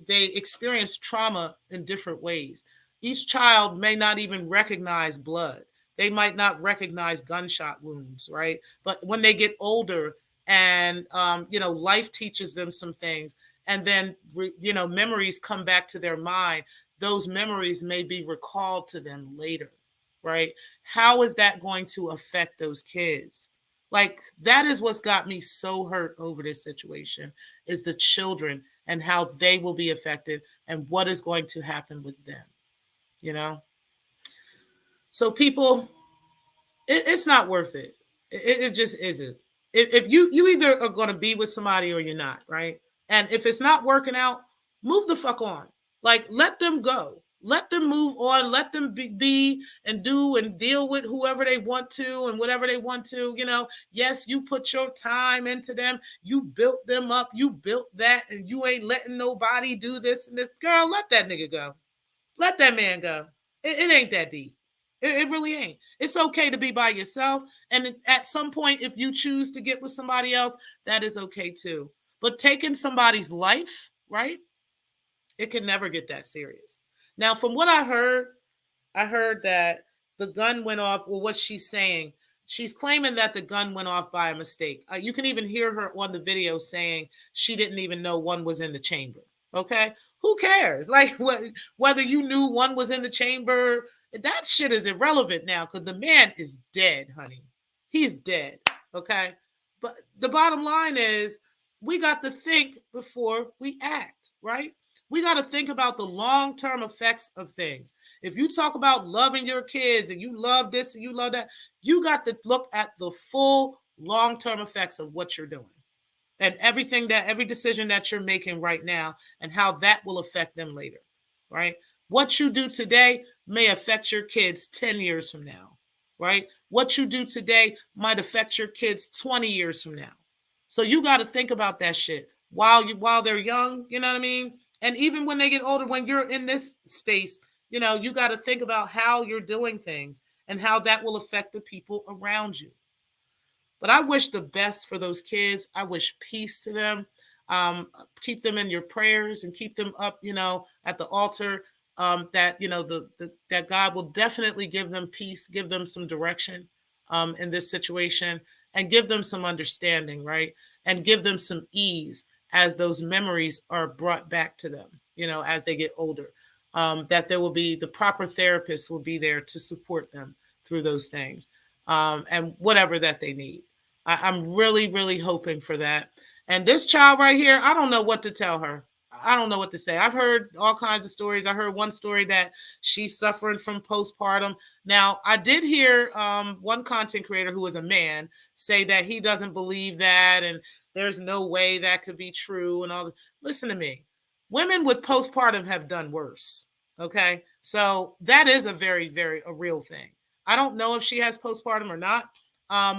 A: experience trauma in different ways. Each child may not even recognize blood. They might not recognize gunshot wounds, right? But when they get older and, life teaches them some things, and then, memories come back to their mind, those memories may be recalled to them later, right? How is that going to affect those kids? Like, that is what's got me so hurt over this situation, is the children and how they will be affected and what is going to happen with them, you know? So people, it's not worth it. It just isn't. If you either are going to be with somebody or you're not, right? And if it's not working out, move the fuck on. Like, let them go. Let them move on. Let them be and do and deal with whoever they want to and whatever they want to. You know, yes, you put your time into them. You built them up. You built that, and you ain't letting nobody do this and this. Girl, let that nigga go. Let that man go. It ain't that deep. It really ain't. It's okay to be by yourself. And at some point, if you choose to get with somebody else, that is okay too. But taking somebody's life, right? It can never get that serious. Now, from what I heard that the gun went off. Well, what she's saying, she's claiming that the gun went off by a mistake. You can even hear her on the video saying she didn't even know one was in the chamber. Okay? Who cares? Like, whether you knew one was in the chamber, that shit is irrelevant now, because the man is dead, honey. He's dead. Okay? But the bottom line is, we got to think before we act, right? We got to think about the long-term effects of things. If you talk about loving your kids and you love this and you love that, you got to look at the full long-term effects of what you're doing. And every decision that you're making right now and how that will affect them later, right? What you do today may affect your kids 10 years from now, right? What you do today might affect your kids 20 years from now. So you got to think about that shit while they're young, you know what I mean? And even when they get older, when you're in this space, you know, you got to think about how you're doing things and how that will affect the people around you. But I wish the best for those kids. I wish peace to them. Keep them in your prayers and keep them up, at the altar. That that God will definitely give them peace, give them some direction in this situation, and give them some understanding, right? And give them some ease as those memories are brought back to them, as they get older. That there will be the proper therapists will be there to support them through those things, and whatever that they need. I'm really, really hoping for that. And this child right here, I don't know what to tell her. I don't know what to say. I've heard all kinds of stories. I heard one story that she's suffering from postpartum. Now, I did hear one content creator who was a man say that he doesn't believe that and there's no way that could be true and all that. Listen to me. Women with postpartum have done worse. Okay. So that is a very, very a real thing. I don't know if she has postpartum or not,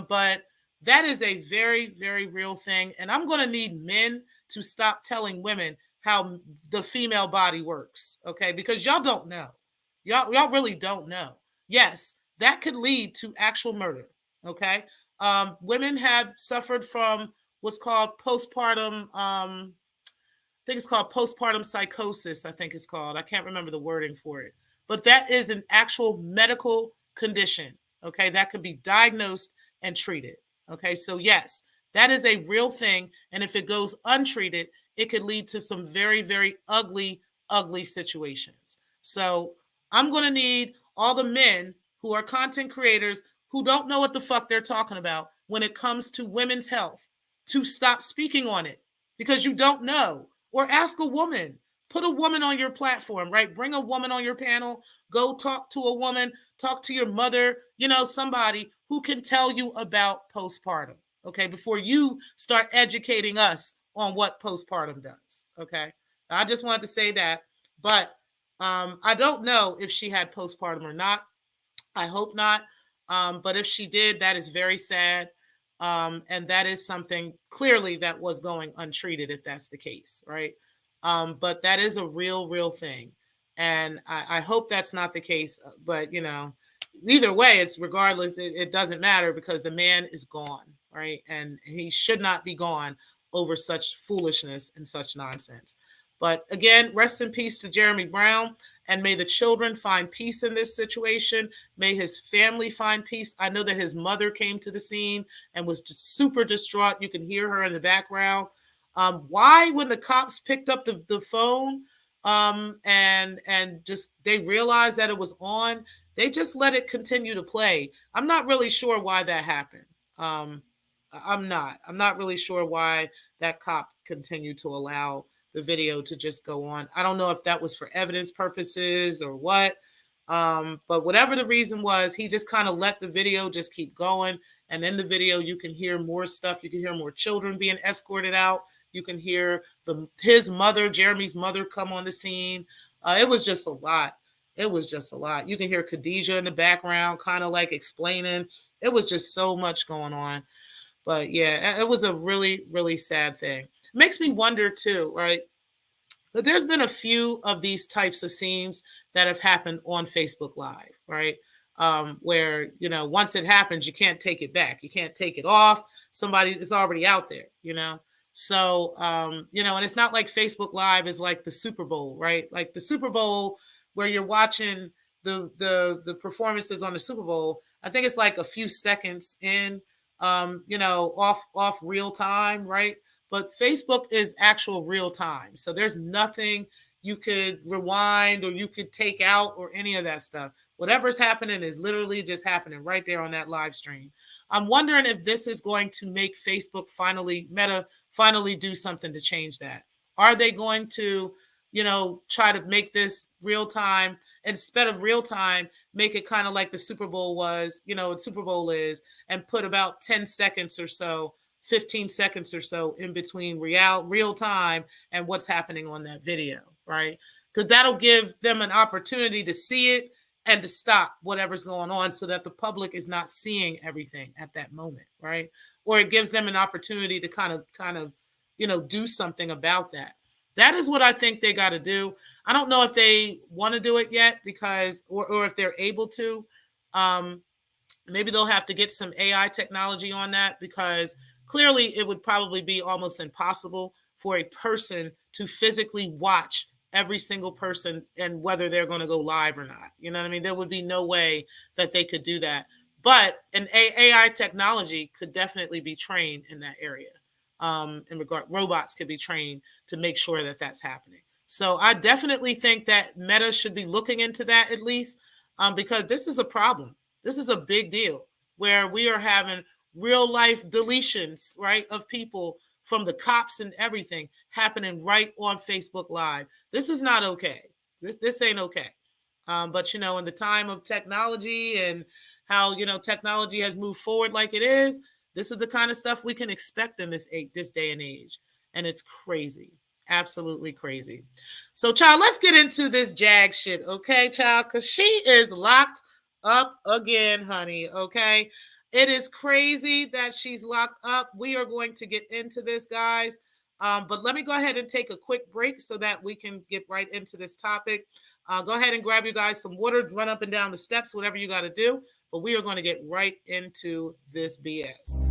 A: but that is a very, very real thing. And I'm going to need men to stop telling women how the female body works, okay? Because y'all don't know. Y'all really don't know. Yes, that could lead to actual murder, okay? Women have suffered from what's called postpartum, I think it's called postpartum psychosis, I think it's called. I can't remember the wording for it. But that is an actual medical condition, okay? That could be diagnosed and treated. Okay, so yes, that is a real thing. And if it goes untreated, it could lead to some very, very ugly, ugly situations. So I'm going to need all the men who are content creators who don't know what the fuck they're talking about when it comes to women's health to stop speaking on it because you don't know. Or ask a woman. Put a woman on your platform, right? Bring a woman on your panel. Go talk to a woman. Talk to your mother, somebody who can tell you about postpartum, okay, before you start educating us on what postpartum does, okay? I just wanted to say that, but I don't know if she had postpartum or not. I hope not, but if she did, that is very sad, and that is something clearly that was going untreated if that's the case, right? But that is a real, real thing, and I hope that's not the case, but either way, it's regardless, it doesn't matter because the man is gone, right? And he should not be gone over such foolishness and such nonsense. But again, rest in peace to Jeremy Brown, and may the children find peace in this situation. May his family find peace. I know that his mother came to the scene and was just super distraught. You can hear her in the background. Why, when the cops picked up the phone and just they realized that it was on, they just let it continue to play. I'm not really sure why that happened. I'm not really sure why that cop continued to allow the video to just go on. I don't know if that was for evidence purposes or what. But whatever the reason was, he just kind of let the video just keep going. And in the video, you can hear more stuff. You can hear more children being escorted out. You can hear his mother, Jeremy's mother, come on the scene. It was just a lot. It was just a lot. You can hear Kadejah in the background kind of like explaining. It was just so much going on. But yeah, it was a really, really sad thing. It makes me wonder too, right? But there's been a few of these types of scenes that have happened on Facebook Live, right? Where, once it happens, you can't take it back. You can't take it off. Somebody is already out there, So, and it's not like Facebook Live is like the Super Bowl, right? Like the Super Bowl where you're watching the performances on the Super Bowl. I think it's like a few seconds in, off real time, right? But Facebook is actual real time. So there's nothing you could rewind or you could take out or any of that stuff. Whatever's happening is literally just happening right there on that live stream. I'm wondering if this is going to make Facebook Meta finally do something to change that. Are they going to, try to make this real time instead of real time, make it kind of like the Super Bowl was, Super Bowl is, and put about 10 seconds or so, 15 seconds or so in between real time and what's happening on that video, right? Because that'll give them an opportunity to see it and to stop whatever's going on so that the public is not seeing everything at that moment, right? Or it gives them an opportunity to kind of, do something about that. That is what I think they got to do. I don't know if they want to do it yet because, or if they're able to, Maybe they'll have to get some AI technology on that, because clearly it would probably be almost impossible for a person to physically watch every single person and whether they're going to go live or not. You know what I mean? There would be no way that they could do that. But an AI technology could definitely be trained in that area. In regard, robots could be trained to make sure that that's happening. So I definitely think that Meta should be looking into that at least, because this is a problem. This is a big deal where we are having real life deletions, right, of people from the cops and everything happening right on Facebook Live. This is not okay. This ain't okay. But in the time of technology and how technology has moved forward like it is, this is the kind of stuff we can expect in this day and age, and it's crazy, absolutely crazy. So, child, let's get into this Jag shit, okay, child? Because she is locked up again, honey, okay? It is crazy that she's locked up. We are going to get into this, guys. But let me go ahead and take a quick break so that we can get right into this topic. Go ahead and grab you guys some water, run up and down the steps, whatever you got to do. But we are going to get right into this BS.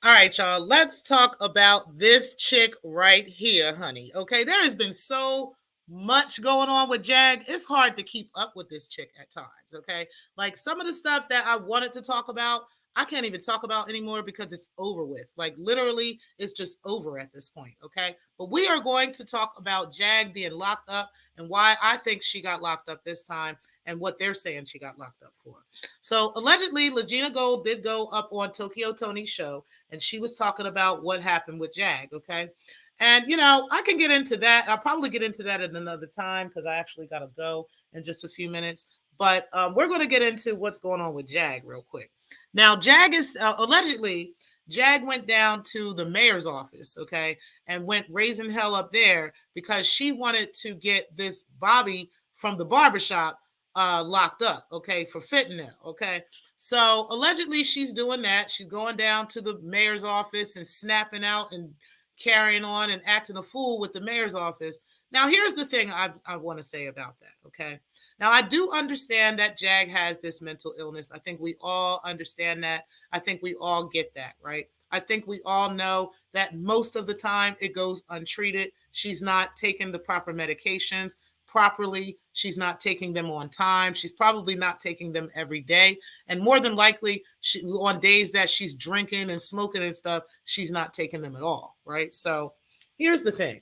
A: All right, y'all, let's talk about this chick right here, honey. Okay, there has been so much going on with Jag. It's hard to keep up with this chick at times, okay? Like some of the stuff that I wanted to talk about, I can't even talk about anymore because it's over with. Like literally, it's just over at this point, okay? But we are going to talk about Jag being locked up and why I think she got locked up this time and what they're saying she got locked up for. So allegedly, Lagena Gold did go up on Tokyo Tony's show, and she was talking about what happened with Jag, okay? And, I can get into that. I'll probably get into that at another time because I actually got to go in just a few minutes. But we're going to get into what's going on with Jag real quick. Now, Jag is allegedly, Jag went down to the mayor's office, okay, and went raising hell up there because she wanted to get this Bobby from the barbershop locked up, okay, for fentanyl, okay? So allegedly she's doing that. She's going down to the mayor's office and snapping out and carrying on and acting a fool with the mayor's office. Now, here's the thing I want to say about that, okay? Now, I do understand that Jag has this mental illness. I think we all understand that. I think we all get that, right? I think we all know that most of the time it goes untreated. She's not taking the proper medications. properly. She's not taking them on time. She's probably not taking them every day. And more than likely, on days that she's drinking and smoking and stuff, she's not taking them at all, right? So here's the thing.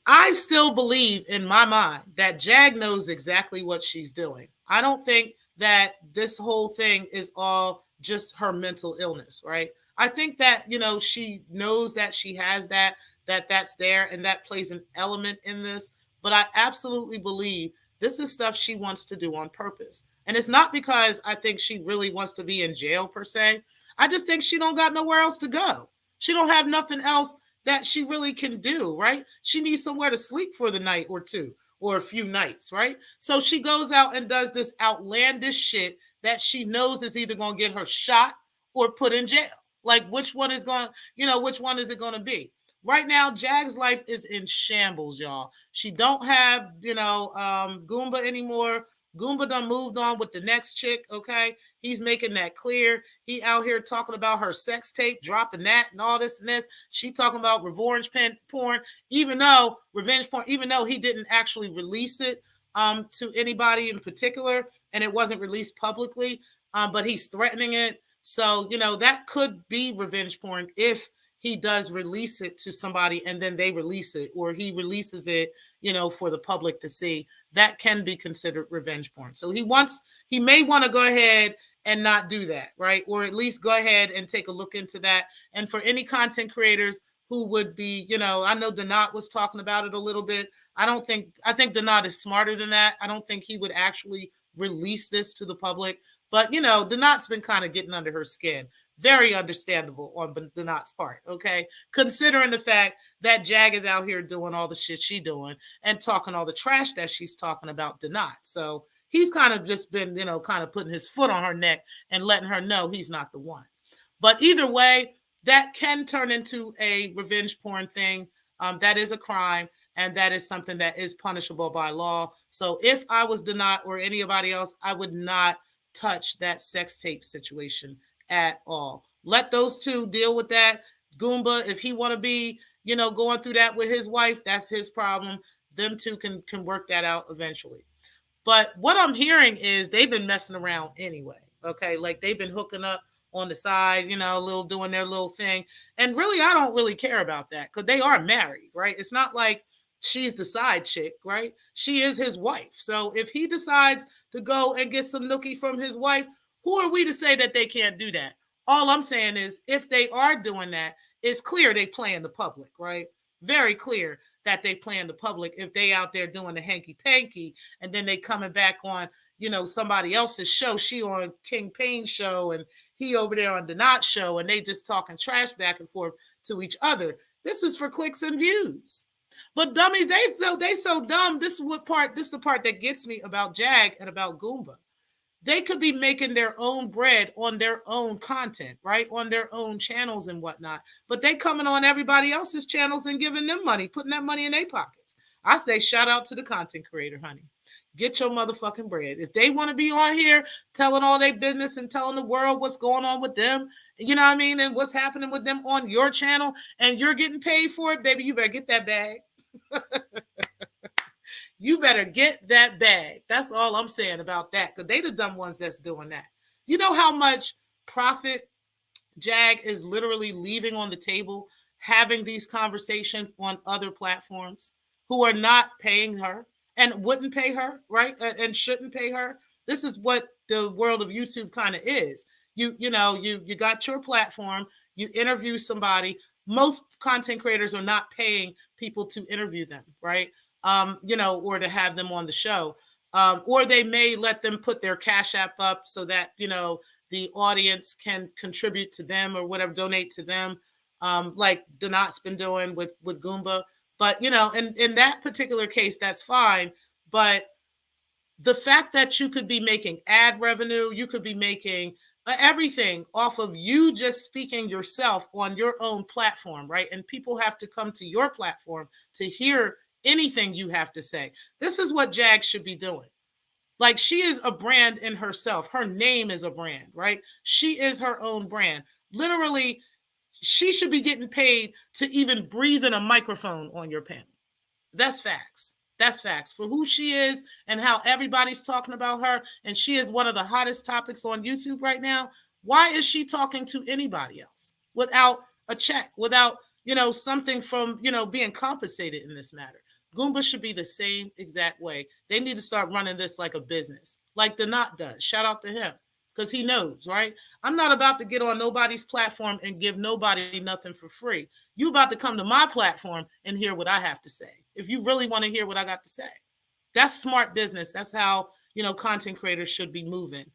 A: I still believe in my mind that Jag knows exactly what she's doing. I don't think that this whole thing is all just her mental illness, right? I think that, she knows that she has that's there, and that plays an element in this. But I absolutely believe this is stuff she wants to do on purpose. And it's not because I think she really wants to be in jail per se. I just think she don't got nowhere else to go. She don't have nothing else that she really can do, right? She needs somewhere to sleep for the night or two or a few nights, right? So she goes out and does this outlandish shit that she knows is either going to get her shot or put in jail. Like, which one is going, which one is it going to be? Right now, Jag's life is in shambles, y'all. She don't have, Goomba anymore. Goomba done moved on with the next chick, okay? He's making that clear. He out here talking about her sex tape, dropping that and all this and this. She talking about revenge porn, even though he didn't actually release it to anybody in particular, and it wasn't released publicly, but he's threatening it. So, that could be revenge porn if he does release it to somebody and then they release it, or he releases it, for the public to see. That can be considered revenge porn. So he may want to go ahead and not do that, right? Or at least go ahead and take a look into that. And for any content creators who would be, I know Donat was talking about it a little bit. I think Donat is smarter than that. I don't think he would actually release this to the public. But, Donat's been kind of getting under her skin. Very understandable on Donat's part, okay? Considering the fact that Jag is out here doing all the shit she's doing and talking all the trash that she's talking about Donat. So he's kind of just been, kind of putting his foot on her neck and letting her know he's not the one. But either way, that can turn into a revenge porn thing. That is a crime, and that is something that is punishable by law. So if I was Donat or anybody else, I would not touch that sex tape situation at all. Let those two deal with that. Goomba, if he want to be, going through that with his wife, that's his problem. Them two can work that out eventually. But what I'm hearing is they've been messing around anyway. Okay, like they've been hooking up on the side, doing their little thing. And really, I don't really care about that because they are married, right? It's not like she's the side chick, right? She is his wife. So if he decides to go and get some nookie from his wife, who are we to say that they can't do that? All I'm saying is if they are doing that, it's clear they play in the public, right? Very clear that they play in the public if they out there doing the hanky-panky and then they coming back on, somebody else's show. She on King Payne's show and he over there on Donat's show and they just talking trash back and forth to each other. This is for clicks and views. But dummies, they so dumb. This is the part that gets me about Jag and about Goomba. They could be making their own bread on their own content, right? On their own channels and whatnot. But they coming on everybody else's channels and giving them money, putting that money in their pockets. I say shout out to the content creator, honey. Get your motherfucking bread. If they want to be on here telling all their business and telling the world what's going on with them, and what's happening with them on your channel, and you're getting paid for it, baby, you better get that bag. You better get that bag. That's all I'm saying about that. Because they the dumb ones that's doing that. You know how much profit Jag is literally leaving on the table, having these conversations on other platforms who are not paying her and wouldn't pay her, right? And shouldn't pay her. This is what the world of YouTube kind of is. You got your platform, you interview somebody. Most content creators are not paying people to interview them, right? Or to have them on the show. Or they may let them put their Cash App up so that, the audience can contribute to them or whatever, donate to them, like Donat's been doing with Goomba. But, in that particular case, that's fine. But the fact that you could be making ad revenue, you could be making everything off of you just speaking yourself on your own platform, right? And people have to come to your platform to hear anything you have to say. This is what Jag should be doing. Like, she is a brand in herself. Her name is a brand, right? She is her own brand. Literally, she should be getting paid to even breathe in a microphone on your panel. That's facts. That's facts. For who she is and how everybody's talking about her, and she is one of the hottest topics on YouTube right now. Why is she talking to anybody else without a check, without, something from, being compensated in this matter? Goomba should be the same exact way. They need to start running this like a business, like the Knot does. Shout out to him because he knows, right? I'm not about to get on nobody's platform and give nobody nothing for free. You about to come to my platform and hear what I have to say. If you really want to hear what I got to say, that's smart business. That's how, content creators should be moving.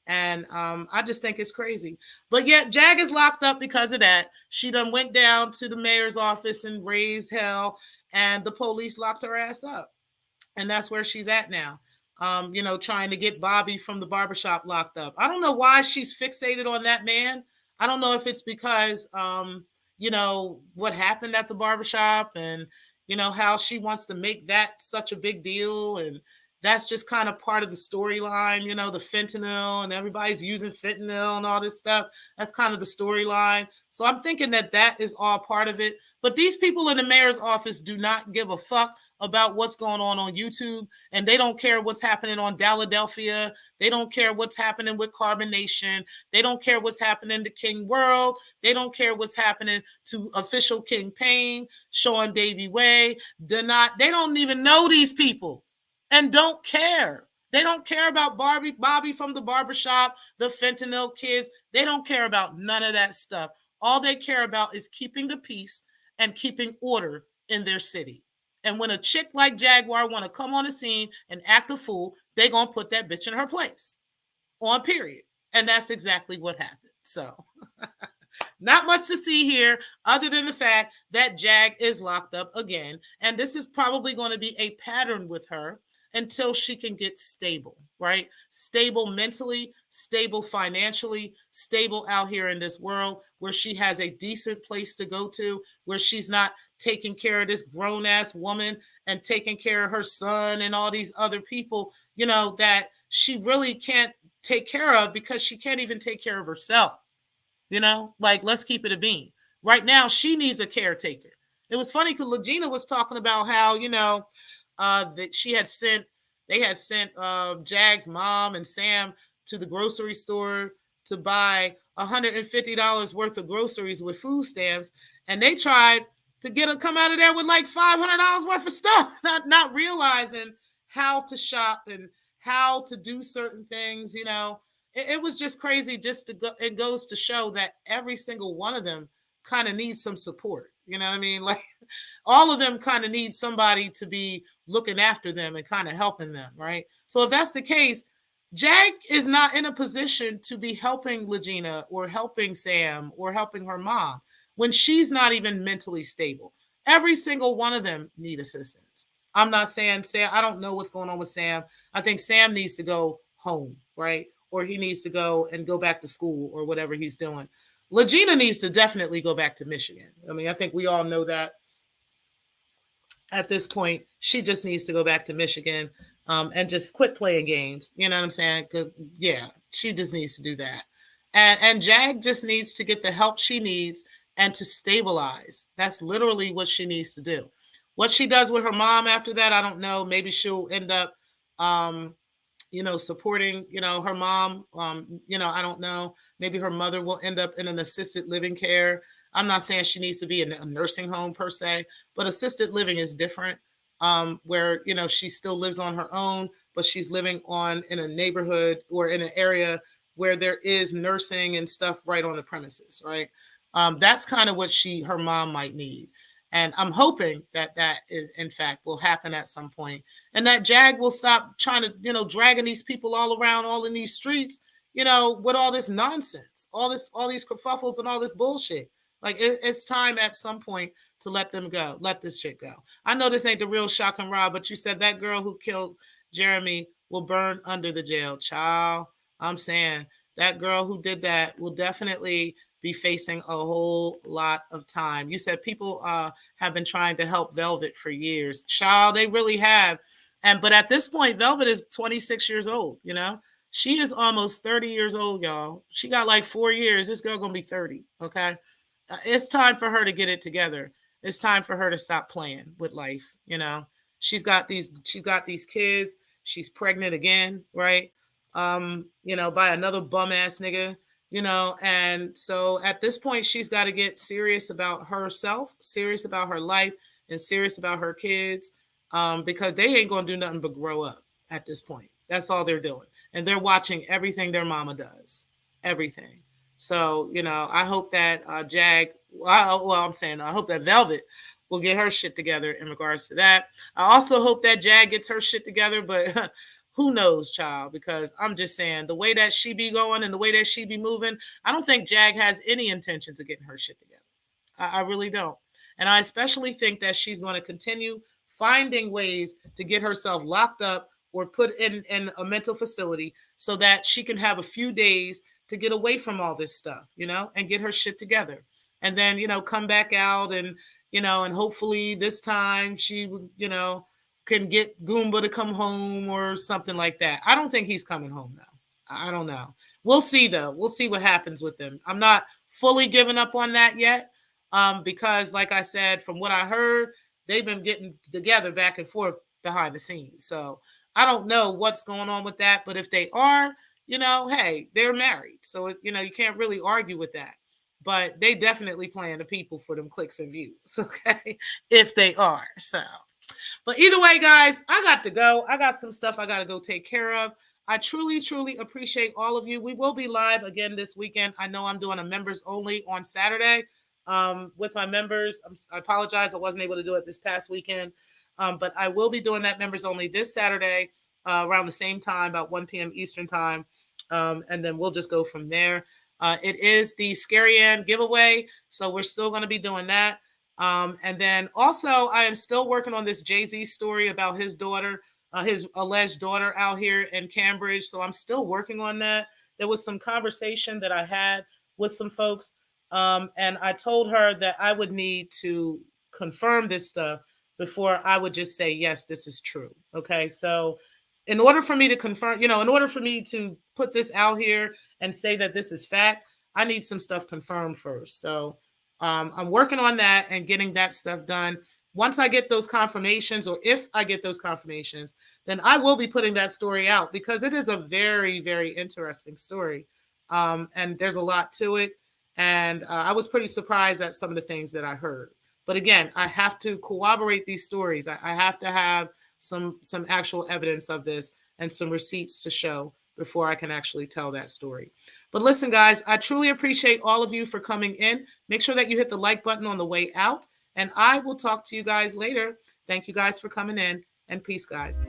A: And I just think it's crazy. But yet Jag is locked up because of that. She done went down to the mayor's office and raised hell, and the police locked her ass up. And that's where she's at now. Trying to get Bobby from the barbershop locked up. I don't know why she's fixated on that man. I don't know if it's because, what happened at the barbershop and, how she wants to make that such a big deal. And that's just kind of part of the storyline, the fentanyl, and everybody's using fentanyl and all this stuff. That's kind of the storyline. So I'm thinking that that is all part of it. But these people in the mayor's office do not give a fuck about what's going on YouTube, and they don't care what's happening on Philadelphia. They don't care what's happening with Carbon Nation. They don't care what's happening to King World. They don't care what's happening to official King Payne, Sean Davy Way. They don't even know these people and don't care. They don't care about Bobby from the barbershop, the fentanyl kids. They don't care about none of that stuff. All they care about is keeping the peace and keeping order in their city. And when a chick like Jaguar want to come on the scene and act a fool, they going to put that bitch in her place. On period. And that's exactly what happened. So not much to see here other than the fact that Jag is locked up again. And this is probably going to be a pattern with her until she can get stable, right? Stable mentally, stable financially, stable out here in this world where she has a decent place to go to, where she's not taking care of this grown-ass woman and taking care of her son and all these other people, that she really can't take care of because she can't even take care of herself. Like, let's keep it a bean. Right now, she needs a caretaker. It was funny because Lagena was talking about how, that they had sent Jag's mom and Sam to the grocery store to buy $150 worth of groceries with food stamps, and they tried to come out of there with like $500 worth of stuff, not realizing how to shop and how to do certain things. It was just crazy. It goes to show that every single one of them kind of needs some support. You know what I mean? Like, all of them kind of need somebody to be looking after them and kind of helping them, right? So if that's the case, Jag is not in a position to be helping Lagena or helping Sam or helping her mom when she's not even mentally stable. Every single one of them need assistance. I'm not saying Sam, I don't know what's going on with Sam. I think Sam needs to go home, right? Or he needs to go back to school or whatever he's doing. Lagena needs to definitely go back to Michigan. I mean, I think we all know that at this point. She just needs to go back to Michigan and just quit playing games. You know what I'm saying? Because, yeah, she just needs to do that. And Jag just needs to get the help she needs and to stabilize. That's literally what she needs to do. What she does with her mom after that, I don't know. Maybe she'll end up, supporting, her mom. I don't know. Maybe her mother will end up in an assisted living care. I'm not saying she needs to be in a nursing home per se, but assisted living is different, where, she still lives on her own, but she's living in a neighborhood or in an area where there is nursing and stuff right on the premises, right? That's kind of what her mom might need. And I'm hoping that is, in fact, will happen at some point. And that Jag will stop trying to, dragging these people all around, all in these streets, with all this nonsense, all these kerfuffles and all this bullshit. Like, it's time at some point to let them go. Let this shit go. I know this ain't the real shock and raw, but you said that girl who killed Jeremy will burn under the jail. Child, I'm saying that girl who did that will definitely be facing a whole lot of time. You said people have been trying to help Velvet for years. Child, they really have. But at this point, Velvet is 26 years old, She is almost 30 years old, y'all. She got like 4 years. This girl gonna be 30, okay? It's time for her to get it together. It's time for her to stop playing with life, she's got these kids. She's pregnant again, right? By another bum ass nigga, and so at this point she's got to get serious about herself, serious about her life, and serious about her kids, because they ain't gonna do nothing but grow up at this point. That's all they're doing, and they're watching everything their mama does, everything. So I hope that I hope that Velvet will get her shit together in regards to that. I also hope that Jag gets her shit together, but who knows, child, because I'm just saying the way that she be going and the way that she be moving, I don't think Jag has any intentions of getting her shit together. I really don't. And I especially think that she's going to continue finding ways to get herself locked up or put in a mental facility so that she can have a few days to get away from all this stuff, and get her shit together. And then, come back out and, and hopefully this time she, can get Goomba to come home or something like that. I don't think he's coming home though. I don't know. We'll see though. We'll see what happens with them. I'm not fully giving up on that yet, because like I said, from what I heard, they've been getting together back and forth behind the scenes. So I don't know what's going on with that, but if they are, hey, they're married. So, you can't really argue with that. But they definitely playing the people for them clicks and views, okay? If they are. So, but either way, guys, I got to go. I got some stuff I got to go take care of. I truly, truly appreciate all of you. We will be live again this weekend. I know I'm doing a members only on Saturday with my members. I apologize. I wasn't able to do it this past weekend. But I will be doing that members only this Saturday around the same time, about 1 p.m. Eastern time. And then we'll just go from there. It is the Scary Ann giveaway. So we're still going to be doing that. And then also, I am still working on this Jay-Z story about his daughter, his alleged daughter out here in Cambridge. So I'm still working on that. There was some conversation that I had with some folks. And I told her that I would need to confirm this stuff before I would just say, yes, this is true. Okay. So in order for me to confirm, in order for me to put this out here and say that this is fact, I need some stuff confirmed first. So I'm working on that and getting that stuff done. Once I get those confirmations, or if I get those confirmations, then I will be putting that story out because it is a very, very interesting story. And there's a lot to it. And I was pretty surprised at some of the things that I heard. But again, I have to corroborate these stories. I have to have some actual evidence of this and some receipts to show before I can actually tell that story. But listen, guys, I truly appreciate all of you for coming in. Make sure that you hit the like button on the way out, and I will talk to you guys later. Thank you guys for coming in, and peace, guys.